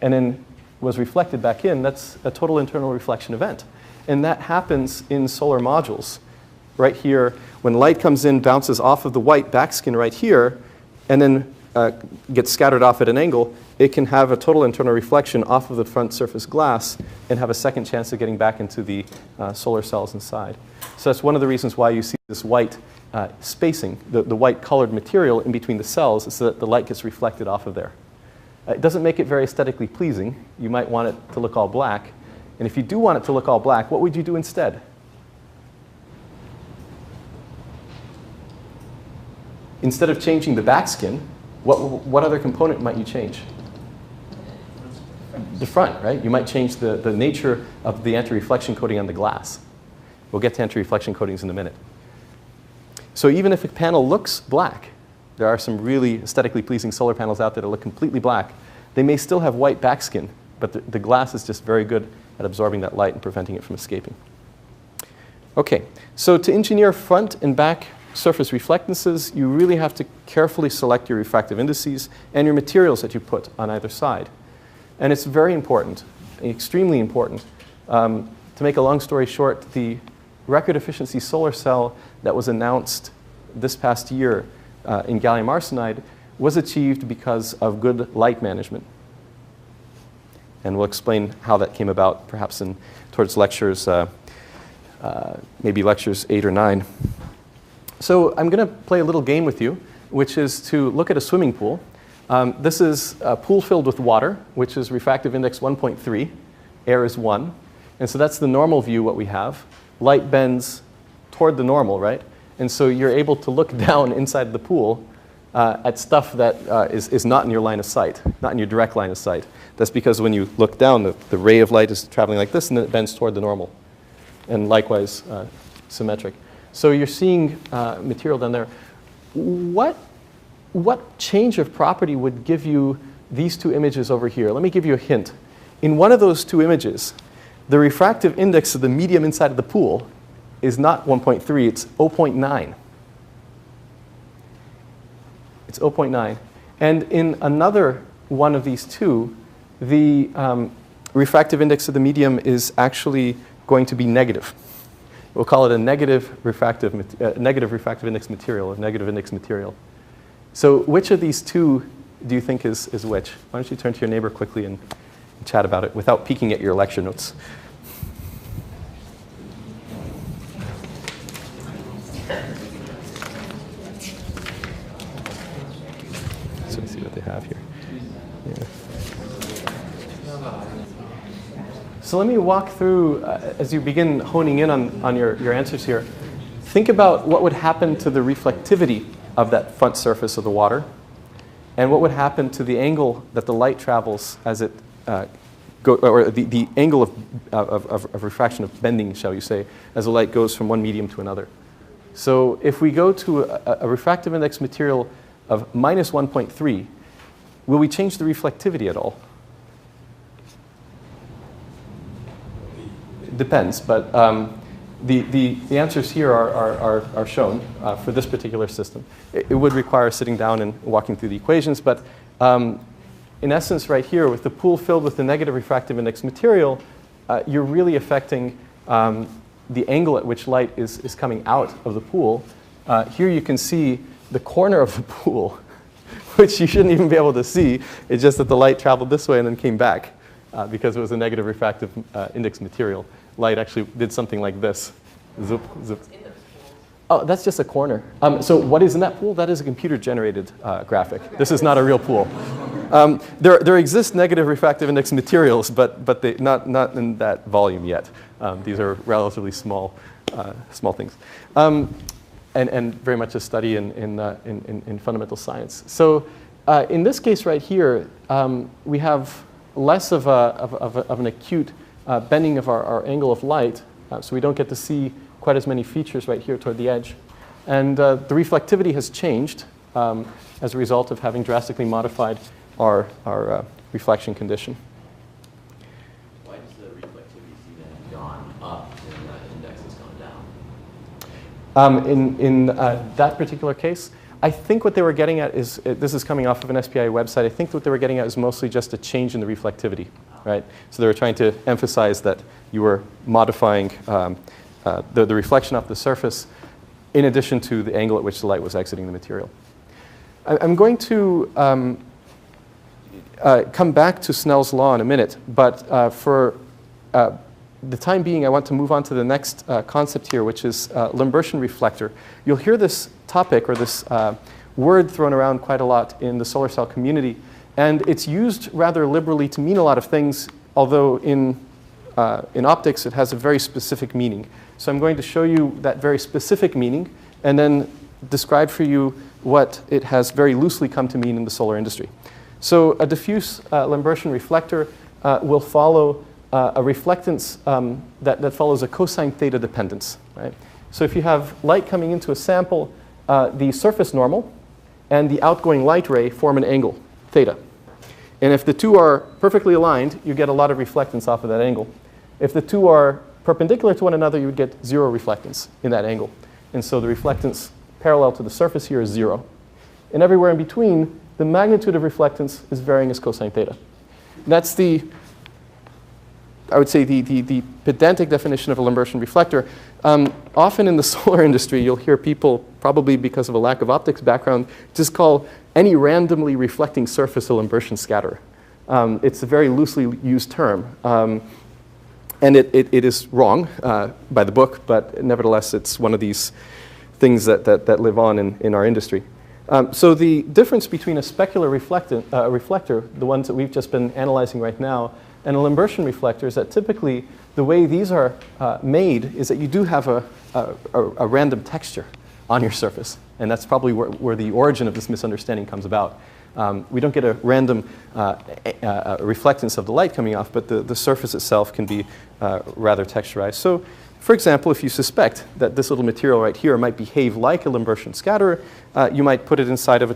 and then was reflected back in, that's a total internal reflection event. And that happens in solar modules. Right here, when light comes in, bounces off of the white backskin right here, and then gets scattered off at an angle, it can have a total internal reflection off of the front surface glass and have a second chance of getting back into the solar cells inside. So that's one of the reasons why you see this white spacing, the white colored material in between the cells, so that the light gets reflected off of there. It doesn't make it very aesthetically pleasing. You might want it to look all black. And if you do want it to look all black, what would you do instead? Instead of changing the backskin, what other component might you change? The front, right? You might change the nature of the anti-reflection coating on the glass. We'll get to anti-reflection coatings in a minute. So even if a panel looks black, there are some really aesthetically pleasing solar panels out there that look completely black. They may still have white backskin, but the glass is just very good at absorbing that light and preventing it from escaping. Okay, so to engineer front and back surface reflectances, you really have to carefully select your refractive indices and your materials that you put on either side. And it's very important, extremely important. To make a long story short, the record efficiency solar cell that was announced this past year in gallium arsenide was achieved because of good light management. And we'll explain how that came about perhaps towards lectures, maybe lectures 8 or 9. So I'm going to play a little game with you, which is to look at a swimming pool. This is a pool filled with water, which is refractive index 1.3. Air is 1. And so that's the normal view, what we have. Light bends toward the normal, right? And so you're able to look down inside the pool at stuff that is not in your line of sight, not in your direct line of sight. That's because when you look down, the ray of light is traveling like this, and then it bends toward the normal. And likewise, symmetric. So you're seeing material down there. What change of property would give you these two images over here? Let me give you a hint. In one of those two images, the refractive index of the medium inside of the pool is not 1.3, it's 0.9. It's 0.9. And in another one of these two, the refractive index of the medium is actually going to be negative. We'll call it a negative refractive index material, a negative index material. So which of these two do you think is which? Why don't you turn to your neighbor quickly and chat about it without peeking at your lecture notes. So let's see what they have here. Yeah. So let me walk through, as you begin honing in on your answers here, think about what would happen to the reflectivity of that front surface of the water, and what would happen to the angle that the light travels as it or the angle of refraction, of bending, shall you say, as the light goes from one medium to another. So if we go to a refractive index material of minus 1.3, will we change the reflectivity at all? Depends, but the answers here are shown for this particular system. It would require sitting down and walking through the equations, but in essence right here, with the pool filled with the negative refractive index material, you're really affecting the angle at which light is coming out of the pool. Here you can see the corner of the pool, which you shouldn't even be able to see. It's just that the light traveled this way and then came back. because it was a negative refractive index material. Light actually did something like this. Zoop, zoop. Oh, that's just a corner. So what is in that pool? That is a computer-generated graphic. This is not a real pool. There exist negative refractive index materials, but they, not in that volume yet. These are relatively small things, and very much a study in fundamental science. So in this case right here, we have less of an acute bending of our angle of light, so we don't get to see quite as many features right here toward the edge. And the reflectivity has changed as a result of having drastically modified our reflection condition. Why does the reflectivity see then have gone up when the index has gone down? In that particular case, I think what they were getting at is, this is coming off of an SPI website, I think what they were getting at is mostly just a change in the reflectivity, right? So they were trying to emphasize that you were modifying the reflection off the surface in addition to the angle at which the light was exiting the material. I'm going to come back to Snell's law in a minute, but for the time being, I want to move on to the next concept here, which is Lambertian reflector. You'll hear this topic or this word thrown around quite a lot in the solar cell community, and it's used rather liberally to mean a lot of things, although in optics it has a very specific meaning. So I'm going to show you that very specific meaning and then describe for you what it has very loosely come to mean in the solar industry. So a diffuse Lambertian reflector will follow a reflectance that follows a cosine theta dependence, right? So if you have light coming into a sample, the surface normal and the outgoing light ray form an angle, theta. And if the two are perfectly aligned, you get a lot of reflectance off of that angle. If the two are perpendicular to one another, you would get zero reflectance in that angle. And so the reflectance parallel to the surface here is zero. And everywhere in between, the magnitude of reflectance is varying as cosine theta. That's the, I would say, the pedantic definition of a Lambertian reflector. Often in the solar industry, you'll hear people, probably because of a lack of optics background, just call any randomly reflecting surface a Lambertian scatterer. It's a very loosely used term. And it is wrong by the book, but nevertheless, it's one of these things that live on in our industry. So the difference between a specular reflector, the ones that we've just been analyzing right now, and a Lambertian reflector is that typically the way these are made is that you do have a random texture on your surface. And that's probably where the origin of this misunderstanding comes about. We don't get a random reflectance of the light coming off, but the surface itself can be rather texturized. So, for example, if you suspect that this little material right here might behave like a Lambertian scatterer, you might put it inside of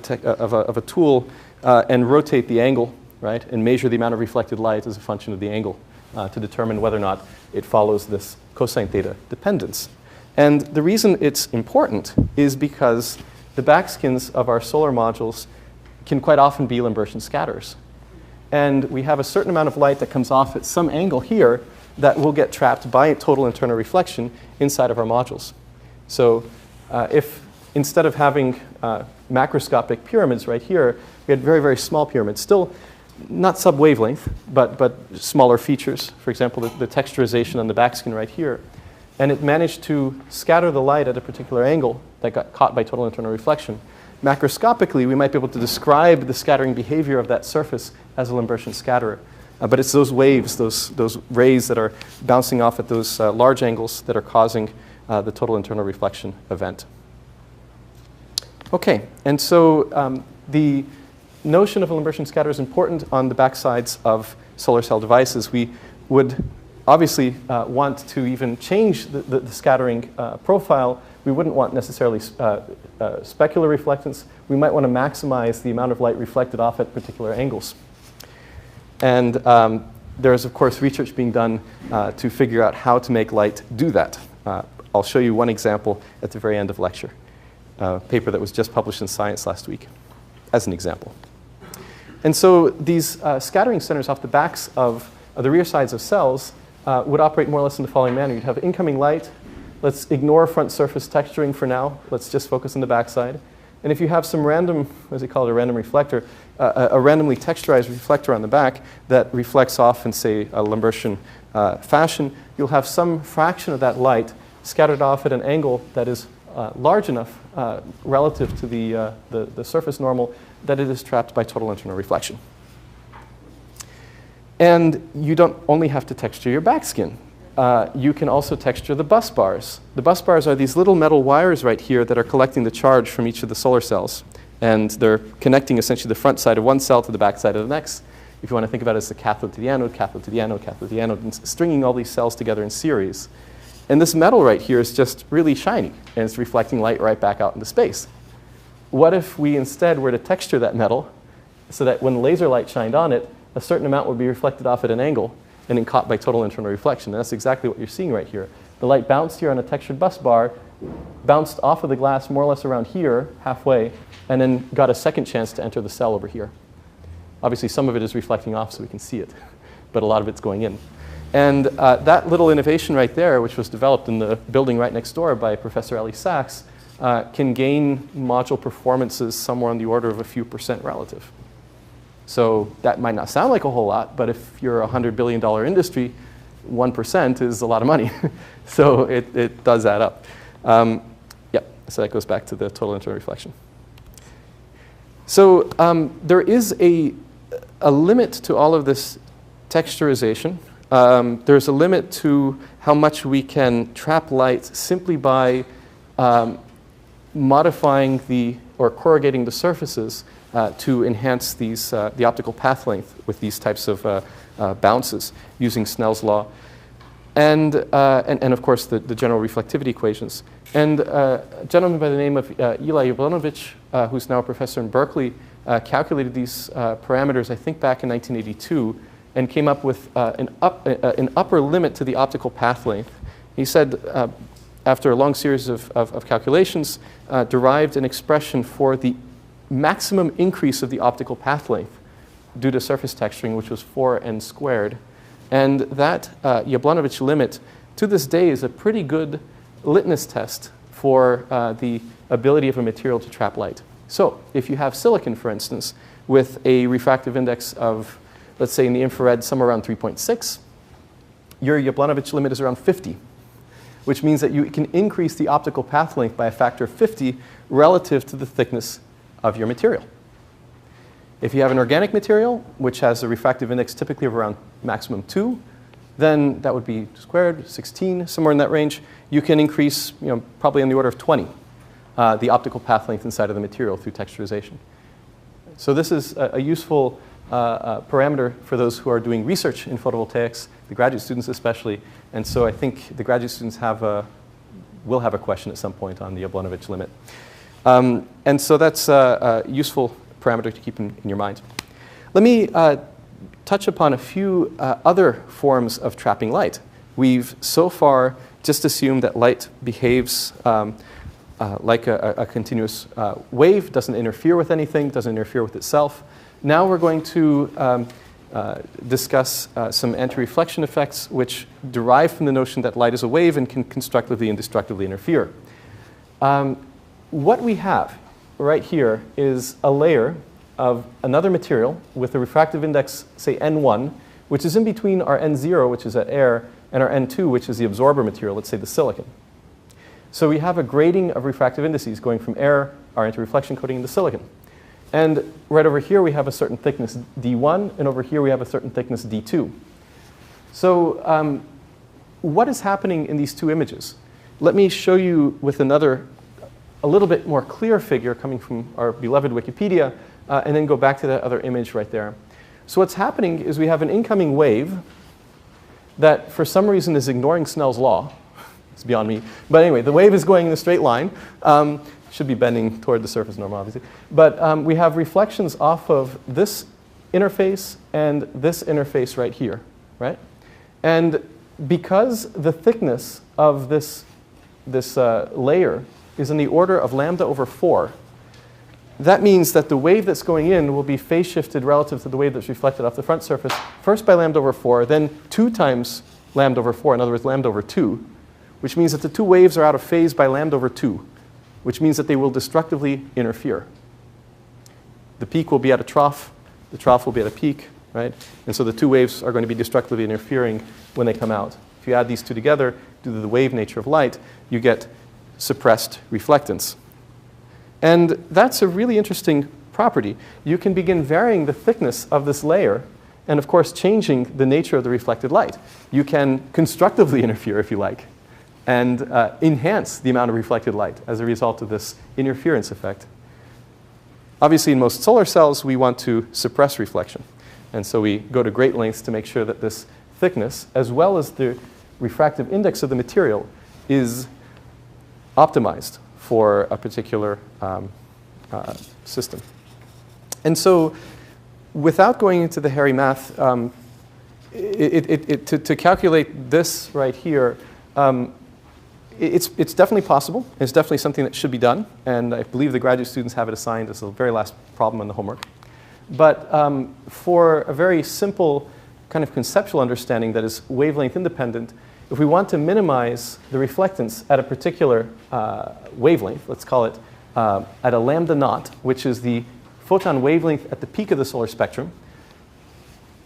a tool and rotate the angle, right, and measure the amount of reflected light as a function of the angle to determine whether or not it follows this cosine theta dependence. And the reason it's important is because the backskins of our solar modules can quite often be Lambertian scatterers. And we have a certain amount of light that comes off at some angle here that will get trapped by total internal reflection inside of our modules. So if instead of having macroscopic pyramids right here, we had very, very small pyramids, still not sub-wavelength, but smaller features, for example, the texturization on the backskin right here, and it managed to scatter the light at a particular angle that got caught by total internal reflection. Macroscopically, we might be able to describe the scattering behavior of that surface as a Lambertian scatterer. But it's those waves, those rays that are bouncing off at those large angles that are causing the total internal reflection event. Okay, and so the notion of a Lambertian scatter is important on the backsides of solar cell devices. We would obviously want to even change the scattering profile. We wouldn't want necessarily specular reflectance. We might want to maximize the amount of light reflected off at particular angles. And there's, of course, research being done to figure out how to make light do that. I'll show you one example at the very end of lecture, a paper that was just published in Science last week, as an example. And so these scattering centers off the backs of the rear sides of cells would operate more or less in the following manner. You'd have incoming light. Let's ignore front surface texturing for now. Let's just focus on the backside. And if you have some random, as they call it, a random reflector, a randomly texturized reflector on the back that reflects off in, say, a Lambertian fashion, you'll have some fraction of that light scattered off at an angle that is large enough relative to the surface normal that it is trapped by total internal reflection. And you don't only have to texture your backskin. You can also texture the bus bars. The bus bars are these little metal wires right here that are collecting the charge from each of the solar cells. And they're connecting essentially the front side of one cell to the back side of the next. If you want to think about it as the cathode to the anode, cathode to the anode, cathode to the anode, and stringing all these cells together in series. And this metal right here is just really shiny, and it's reflecting light right back out into space. What if we instead were to texture that metal so that when laser light shined on it, a certain amount would be reflected off at an angle and then caught by total internal reflection? And that's exactly what you're seeing right here. The light bounced here on a textured bus bar, bounced off of the glass more or less around here, halfway, and then got a second chance to enter the cell over here. Obviously, some of it is reflecting off so we can see it, but a lot of it's going in. And that little innovation right there, which was developed in the building right next door by Professor Ellie Sachs, can gain module performances somewhere on the order of a few % relative. So that might not sound like a whole lot, but if you're a $100 billion industry, 1% is a lot of money. So it does add up. Yeah, so that goes back to the total internal reflection. So there is a limit to all of this texturization. There's a limit to how much we can trap light simply by modifying or corrugating the surfaces to enhance these, the optical path length with these types of bounces using Snell's law. And of course, the general reflectivity equations. And a gentleman by the name of Eli Jablonovich, who's now a professor in Berkeley, calculated these parameters, I think, back in 1982, and came up with an upper limit to the optical path length. He said, after a long series of calculations, derived an expression for the maximum increase of the optical path length due to surface texturing, which was 4n squared. And that Jablonovich limit, to this day, is a pretty good litmus test for the ability of a material to trap light. So if you have silicon, for instance, with a refractive index of, let's say in the infrared, somewhere around 3.6, your Jablonovich limit is around 50, which means that you can increase the optical path length by a factor of 50 relative to the thickness of your material. If you have an organic material, which has a refractive index typically of around maximum 2, then that would be squared, 16, somewhere in that range. You can increase, probably on the order of 20, the optical path length inside of the material through texturization. So this is a useful parameter for those who are doing research in photovoltaics, the graduate students especially. And so I think the graduate students will have a question at some point on the Jablonovich limit. And so that's a useful parameter to keep in your mind. Let me touch upon a few other forms of trapping light. We've so far just assumed that light behaves like a continuous wave, doesn't interfere with anything, doesn't interfere with itself. Now we're going to discuss some anti-reflection effects which derive from the notion that light is a wave and can constructively and destructively interfere. What we have right here is a layer of another material with a refractive index, say N1, which is in between our N0, which is at air, and our N2, which is the absorber material, let's say the silicon. So we have a grading of refractive indices going from air, our anti-reflection coating, into silicon. And right over here we have a certain thickness D1, and over here we have a certain thickness D2. So what is happening in these two images? Let me show you with another, a little bit more clear figure coming from our beloved Wikipedia, and then go back to that other image right there. So what's happening is we have an incoming wave that for some reason is ignoring Snell's law. It's beyond me. But anyway, the wave is going in a straight line. Should be bending toward the surface normal, obviously. But we have reflections off of this interface and this interface right here, right? And because the thickness of this layer is in the order of lambda over 4, that means that the wave that's going in will be phase shifted relative to the wave that's reflected off the front surface, first by lambda over 4, then 2 times lambda over 4, in other words, lambda over 2, which means that the two waves are out of phase by lambda over 2. which means that they will destructively interfere. The peak will be at a trough, the trough will be at a peak, right? And so the two waves are going to be destructively interfering when they come out. If you add these two together, due to the wave nature of light, you get suppressed reflectance. And that's a really interesting property. You can begin varying the thickness of this layer and, of course, changing the nature of the reflected light. You can constructively interfere, if you like, and enhance the amount of reflected light as a result of this interference effect. Obviously, in most solar cells, we want to suppress reflection. And so we go to great lengths to make sure that this thickness, as well as the refractive index of the material, is optimized for a particular system. And so without going into the hairy math, to calculate this right here, it's definitely possible. It's definitely something that should be done. And I believe the graduate students have it assigned as the very last problem on the homework. But for a very simple kind of conceptual understanding that is wavelength independent, if we want to minimize the reflectance at a particular wavelength, let's call it at a lambda naught, which is the photon wavelength at the peak of the solar spectrum,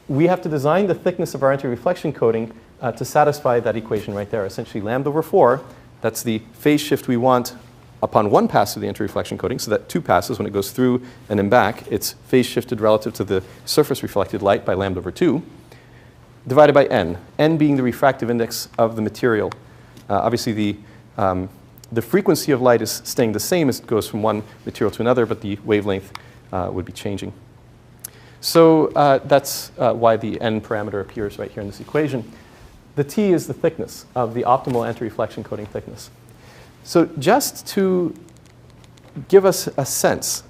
we have to design the thickness of our anti-reflection coating to satisfy that equation right there. Essentially, lambda over 4, that's the phase shift we want upon one pass of the anti-reflection coating, so that 2 passes, when it goes through and then back, it's phase shifted relative to the surface reflected light by lambda over 2, divided by n being the refractive index of the material. Obviously, the frequency of light is staying the same as it goes from one material to another, but the wavelength would be changing. So that's why the n parameter appears right here in this equation. The T is the thickness of the optimal anti-reflection coating thickness. So just to give us a sense,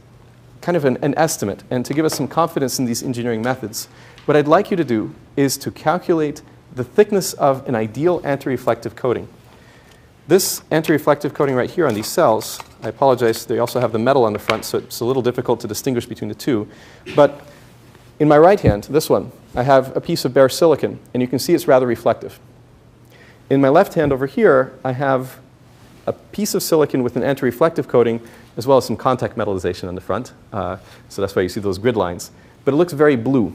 kind of an estimate, and to give us some confidence in these engineering methods, what I'd like you to do is to calculate the thickness of an ideal anti-reflective coating. This anti-reflective coating right here on these cells, I apologize, they also have the metal on the front, so it's a little difficult to distinguish between the two. But in my right hand, this one, I have a piece of bare silicon, and you can see it's rather reflective. In my left hand over here, I have a piece of silicon with an anti-reflective coating, as well as some contact metallization on the front. So that's why you see those grid lines. But it looks very blue.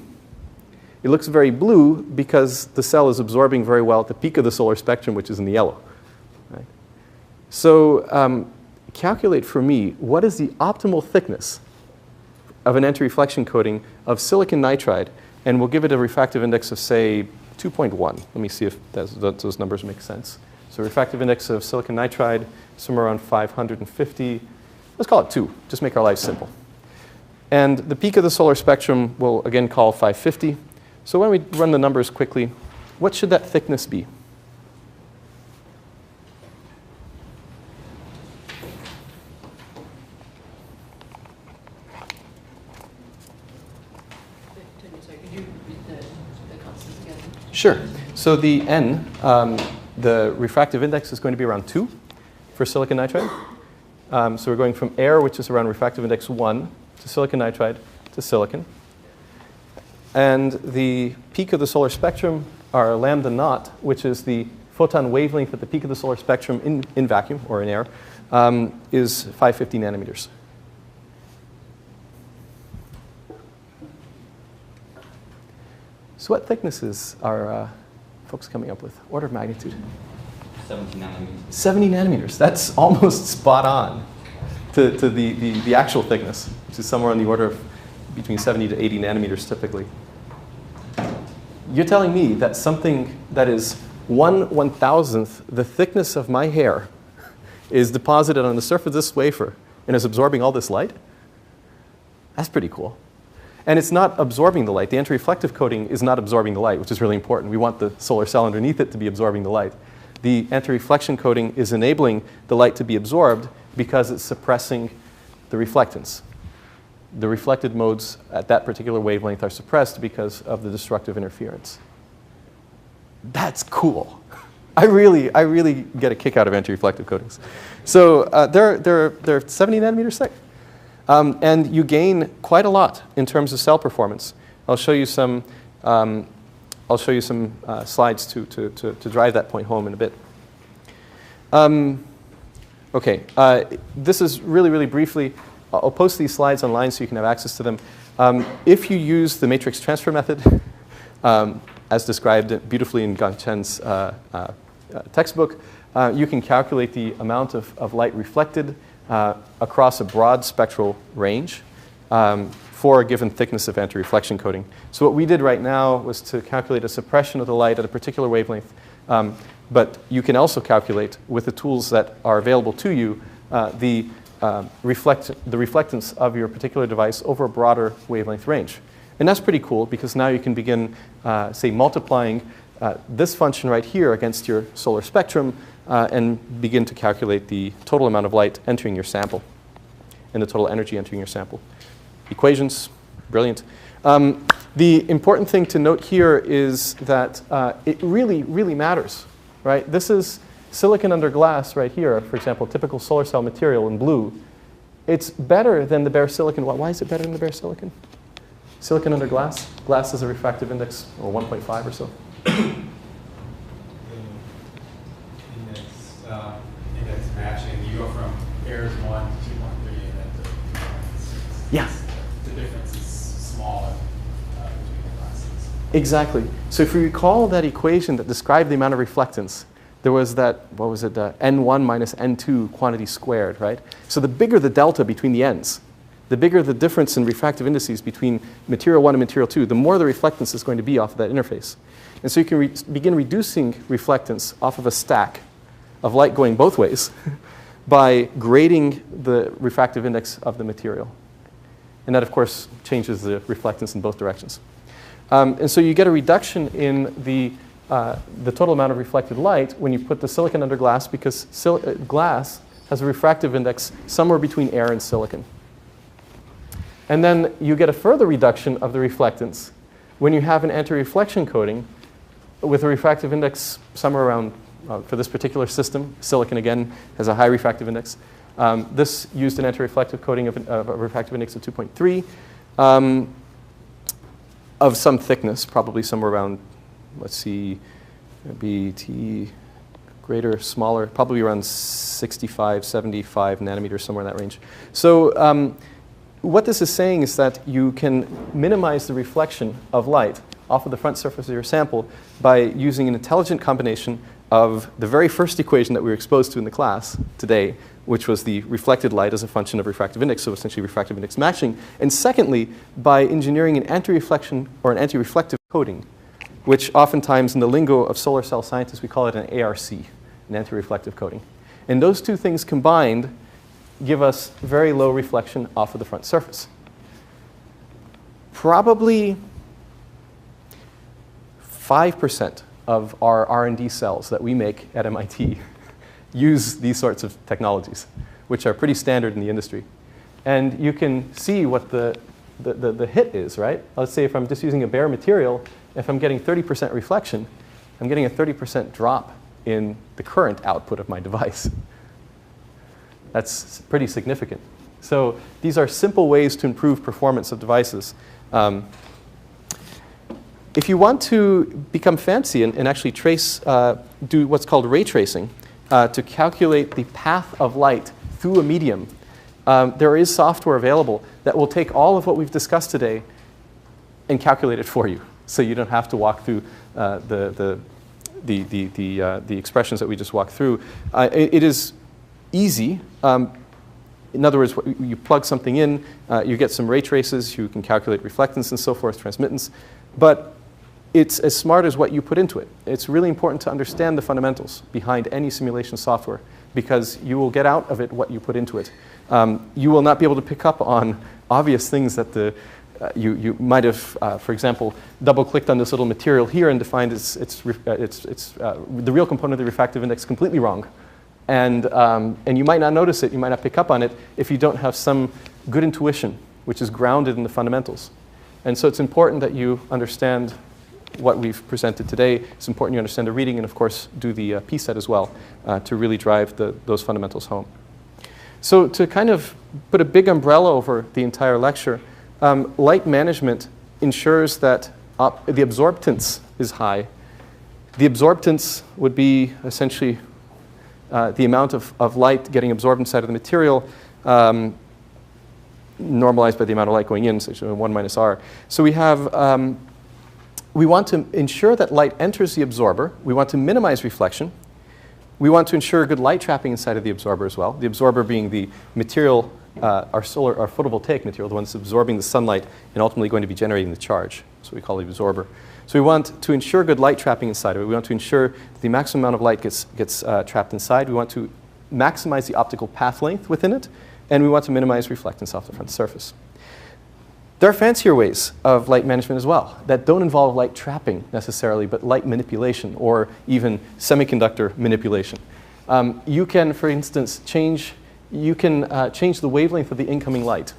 It looks very blue because the cell is absorbing very well at the peak of the solar spectrum, which is in the yellow. Right? So calculate for me, what is the optimal thickness of an anti-reflection coating of silicon nitride, and we'll give it a refractive index of, say, 2.1. Let me see if those numbers make sense. So refractive index of silicon nitride, somewhere around 550. Let's call it 2, just make our life simple. And the peak of the solar spectrum we'll again call 550. So when we run the numbers quickly, what should that thickness be? Sure. So the N, the refractive index is going to be around 2 for silicon nitride. So we're going from air, which is around refractive index 1, to silicon nitride to silicon. And the peak of the solar spectrum, our lambda naught, which is the photon wavelength at the peak of the solar spectrum in vacuum or in air, is 550 nanometers. So what thicknesses are folks coming up with? Order of magnitude? 70 nanometers. 70 nanometers. That's almost spot on to the actual thickness, which is somewhere on the order of between 70 to 80 nanometers typically. You're telling me that something that is 1/1000th the thickness of my hair is deposited on the surface of this wafer and is absorbing all this light? That's pretty cool. And it's not absorbing the light. The anti-reflective coating is not absorbing the light, which is really important. We want the solar cell underneath it to be absorbing the light. The anti-reflection coating is enabling the light to be absorbed because it's suppressing the reflectance. The reflected modes at that particular wavelength are suppressed because of the destructive interference. That's cool. I really get a kick out of anti-reflective coatings. So they're 70 nanometers thick. And you gain quite a lot in terms of cell performance. I'll show you some slides to drive that point home in a bit. Okay, this is really, really briefly. I'll post these slides online so you can have access to them. If you use the matrix transfer method, as described beautifully in Gangchen's textbook, you can calculate the amount of light reflected across a broad spectral range for a given thickness of anti-reflection coating. So what we did right now was to calculate a suppression of the light at a particular wavelength. But you can also calculate, with the tools that are available to you, the reflectance of your particular device over a broader wavelength range. And that's pretty cool, because now you can begin, say, multiplying this function right here against your solar spectrum and begin to calculate the total amount of light entering your sample and the total energy entering your sample. Equations, brilliant. The important thing to note here is that it really, really matters, right? This is silicon under glass right here, for example, typical solar cell material in blue. It's better than the bare silicon. Why is it better than the bare silicon? Silicon under glass. Glass has a refractive index of 1.5 or so. Index matching, you go from pairs 1 to 2.3 and then to 0.6. Yeah. The difference is smaller between the glasses. Exactly. So if you recall that equation that described the amount of reflectance, there was that, what was it, N1 minus N2 quantity squared, right? So the bigger the delta between the ends, the bigger the difference in refractive indices between material 1 and material 2, the more the reflectance is going to be off of that interface. And so you can begin reducing reflectance off of a stack of light going both ways by grading the refractive index of the material. And that, of course, changes the reflectance in both directions. And so you get a reduction in the total amount of reflected light when you put the silicon under glass, because glass has a refractive index somewhere between air and silicon. And then you get a further reduction of the reflectance when you have an anti-reflection coating with a refractive index somewhere around, for this particular system, silicon again has a high refractive index. This used an anti-reflective coating of a refractive index of 2.3 of some thickness, probably somewhere around, let's see, maybe T greater, smaller, probably around 65, 75 nanometers, somewhere in that range. So what this is saying is that you can minimize the reflection of light off of the front surface of your sample by using an intelligent combination of the very first equation that we were exposed to in the class today, which was the reflected light as a function of refractive index, so essentially refractive index matching. And secondly, by engineering an anti-reflection or an anti-reflective coating, which oftentimes in the lingo of solar cell scientists, we call it an ARC, an anti-reflective coating. And those two things combined give us very low reflection off of the front surface. Probably 5% of our R&D cells that we make at MIT use these sorts of technologies, which are pretty standard in the industry. And you can see what the hit is, right? Let's say if I'm just using a bare material, if I'm getting 30% reflection, I'm getting a 30% drop in the current output of my device. That's pretty significant. So these are simple ways to improve performance of devices. If you want to become fancy and actually trace, do what's called ray tracing to calculate the path of light through a medium, there is software available that will take all of what we've discussed today and calculate it for you, so you don't have to walk through the expressions that we just walked through. It is easy. In other words, you plug something in, you get some ray traces, you can calculate reflectance and so forth, transmittance, but it's as smart as what you put into it. It's really important to understand the fundamentals behind any simulation software, because you will get out of it what you put into it. You will not be able to pick up on obvious things that you might have, for example, double-clicked on this little material here and defined the real component of the refractive index completely wrong. And you might not notice it, you might not pick up on it if you don't have some good intuition, which is grounded in the fundamentals. And so it's important that you understand what we've presented today. It's important you understand the reading and, of course, do the P set as well to really drive those fundamentals home. So to kind of put a big umbrella over the entire lecture, light management ensures that the absorptance is high. The absorptance would be essentially the amount of light getting absorbed inside of the material normalized by the amount of light going in, so 1 minus r. So we have, we want to ensure that light enters the absorber. We want to minimize reflection. We want to ensure good light trapping inside of the absorber as well. The absorber being the material, our photovoltaic material, the one that's absorbing the sunlight and ultimately going to be generating the charge. So we call the absorber. So we want to ensure good light trapping inside of it. We want to ensure that the maximum amount of light gets trapped inside. We want to maximize the optical path length within it. And we want to minimize reflectance off the front surface. There are fancier ways of light management as well that don't involve light trapping necessarily, but light manipulation or even semiconductor manipulation. You can, for instance, change the wavelength of the incoming light.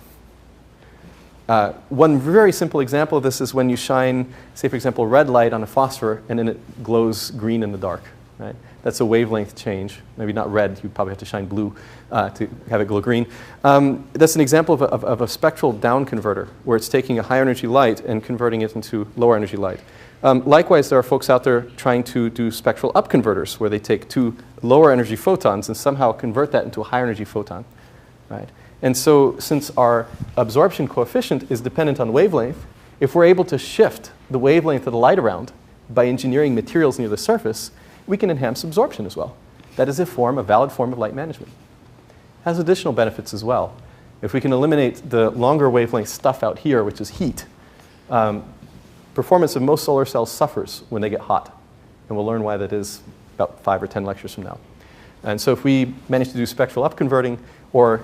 One very simple example of this is when you shine, say for example, red light on a phosphor and then it glows green in the dark. Right? That's a wavelength change. Maybe not red, you'd probably have to shine blue to have it glow green. That's an example of a spectral down converter, where it's taking a higher energy light and converting it into lower energy light. Likewise, there are folks out there trying to do spectral up converters, where they take 2 lower energy photons and somehow convert that into a higher energy photon. Right? And so since our absorption coefficient is dependent on wavelength, if we're able to shift the wavelength of the light around by engineering materials near the surface, we can enhance absorption as well. That is a valid form of light management. It has additional benefits as well. If we can eliminate the longer wavelength stuff out here, which is heat, performance of most solar cells suffers when they get hot. And we'll learn why that is about 5 or 10 lectures from now. And so if we manage to do spectral upconverting or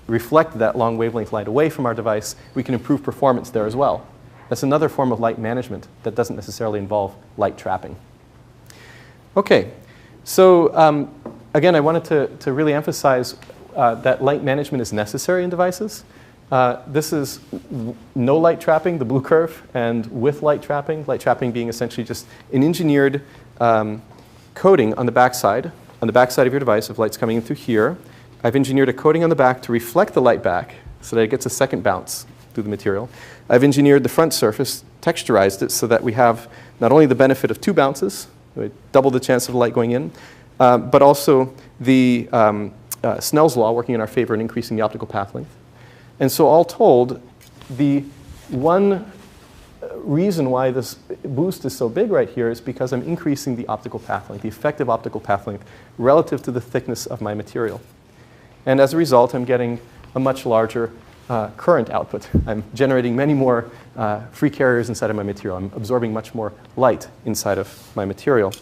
reflect that long wavelength light away from our device, we can improve performance there as well. That's another form of light management that doesn't necessarily involve light trapping. Okay, so again, I wanted to really emphasize that light management is necessary in devices. This is no light trapping, the blue curve, and with light trapping being essentially just an engineered coating on the backside of your device. If light's coming in through here, I've engineered a coating on the back to reflect the light back so that it gets a second bounce through the material. I've engineered the front surface, texturized it so that we have not only the benefit of 2 bounces, double the chance of the light going in, but also the Snell's law working in our favor and increasing the optical path length. And so all told, the one reason why this boost is so big right here is because I'm increasing the optical path length, the effective optical path length, relative to the thickness of my material. And as a result, I'm getting a much larger current output. I'm generating many more free carriers inside of my material. I'm absorbing much more light inside of my material.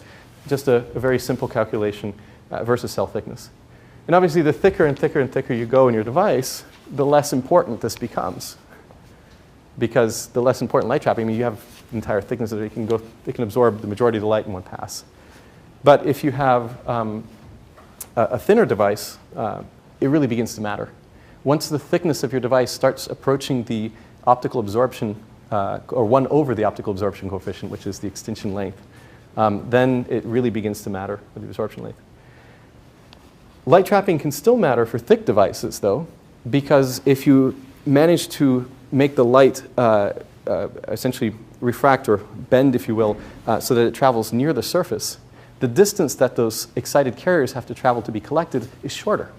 Just a very simple calculation versus cell thickness. And obviously, the thicker and thicker and thicker you go in your device, the less important this becomes. Because the less important light trapping, I mean, you have entire thickness that it can absorb the majority of the light in one pass. But if you have a thinner device, it really begins to matter. Once the thickness of your device starts approaching the optical absorption, or 1 over the optical absorption coefficient, which is the extinction length, then it really begins to matter with the absorption length. Light trapping can still matter for thick devices, though, because if you manage to make the light essentially refract or bend, if you will, so that it travels near the surface, the distance that those excited carriers have to travel to be collected is shorter.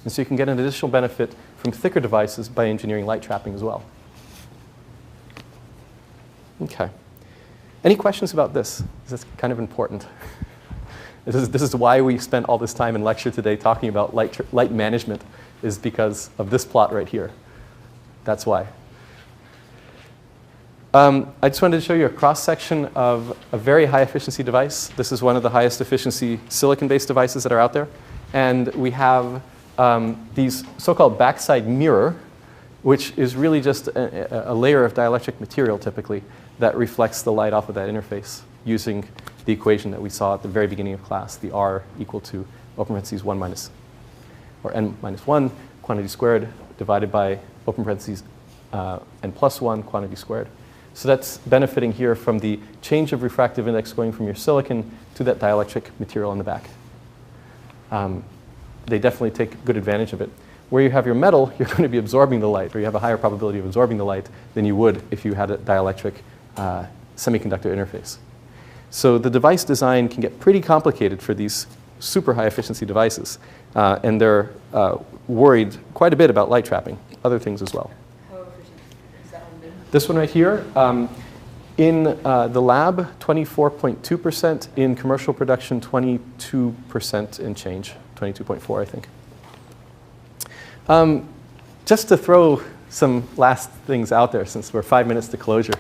And so you can get an additional benefit from thicker devices by engineering light trapping as well. Okay. Any questions about this? This is kind of important. This is why we spent all this time in lecture today talking about light management, is because of this plot right here. That's why. I just wanted to show you a cross-section of a very high efficiency device. This is one of the highest efficiency silicon-based devices that are out there. And we have these so-called backside mirror, which is really just a layer of dielectric material typically that reflects the light off of that interface using the equation that we saw at the very beginning of class, the R equal to open parentheses 1 minus, or n minus 1 quantity squared divided by open parentheses n plus 1 quantity squared. So that's benefiting here from the change of refractive index going from your silicon to that dielectric material on the back. They definitely take good advantage of it. Where you have your metal, you're going to be absorbing the light, or you have a higher probability of absorbing the light than you would if you had a dielectric semiconductor interface. So the device design can get pretty complicated for these super high efficiency devices. And they're worried quite a bit about light trapping, other things as well. How efficient is that one been? This one right here, in the lab, 24.2%. In commercial production, 22% and change, 22.4, I think. Just to throw some last things out there, since we're 5 minutes to closure.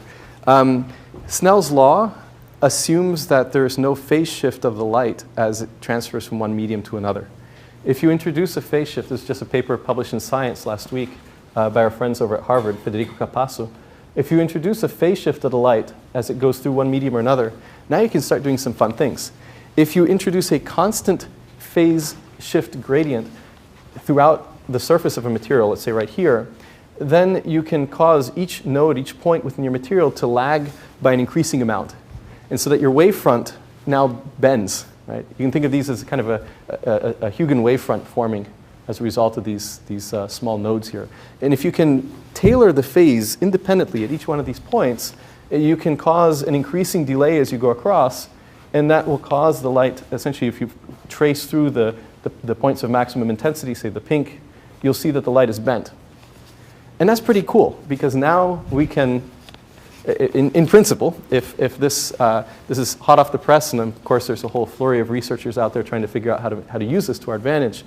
Snell's law assumes that there's no phase shift of the light as it transfers from one medium to another. If you introduce a phase shift, this is just a paper published in Science last week by our friends over at Harvard, Federico Capasso. If you introduce a phase shift of the light as it goes through one medium or another, now you can start doing some fun things. If you introduce a constant phase shift gradient throughout the surface of a material, let's say right here, then you can cause each node, each point within your material to lag by an increasing amount. And so that your wavefront now bends, right? You can think of these as kind of a Huygens wavefront forming as a result of these small nodes here. And if you can tailor the phase independently at each one of these points, you can cause an increasing delay as you go across, and that will cause the light, essentially if you trace through the points of maximum intensity, say the pink, you'll see that the light is bent. And that's pretty cool, because now we can, in principle, if this is hot off the press, and of course there's a whole flurry of researchers out there trying to figure out how to use this to our advantage,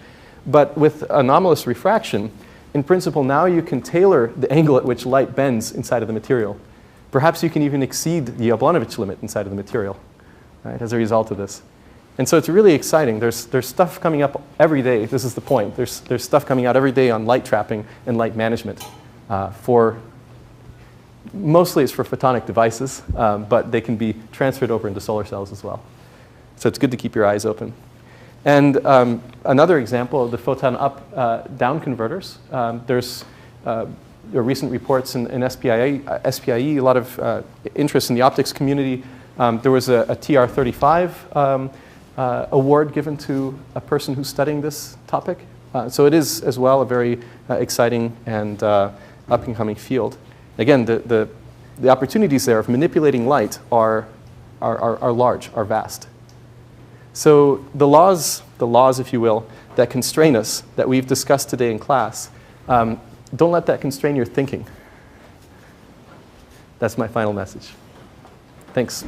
but with anomalous refraction, in principle now you can tailor the angle at which light bends inside of the material. Perhaps you can even exceed the Jablonovich limit inside of the material, right, as a result of this. And so it's really exciting. There's stuff coming up every day. This is the point. There's stuff coming out every day on light trapping and light management. Mostly it's for photonic devices, but they can be transferred over into solar cells as well. So it's good to keep your eyes open. And another example of the photon up-down converters. There's recent reports in SPIE, a lot of interest in the optics community. There was a TR35 award given to a person who's studying this topic. So it is as well a very exciting and up-and-coming field. Again, the opportunities there of manipulating light are large, are vast. So the laws, if you will, that constrain us, that we've discussed today in class, don't let that constrain your thinking. That's my final message. Thanks.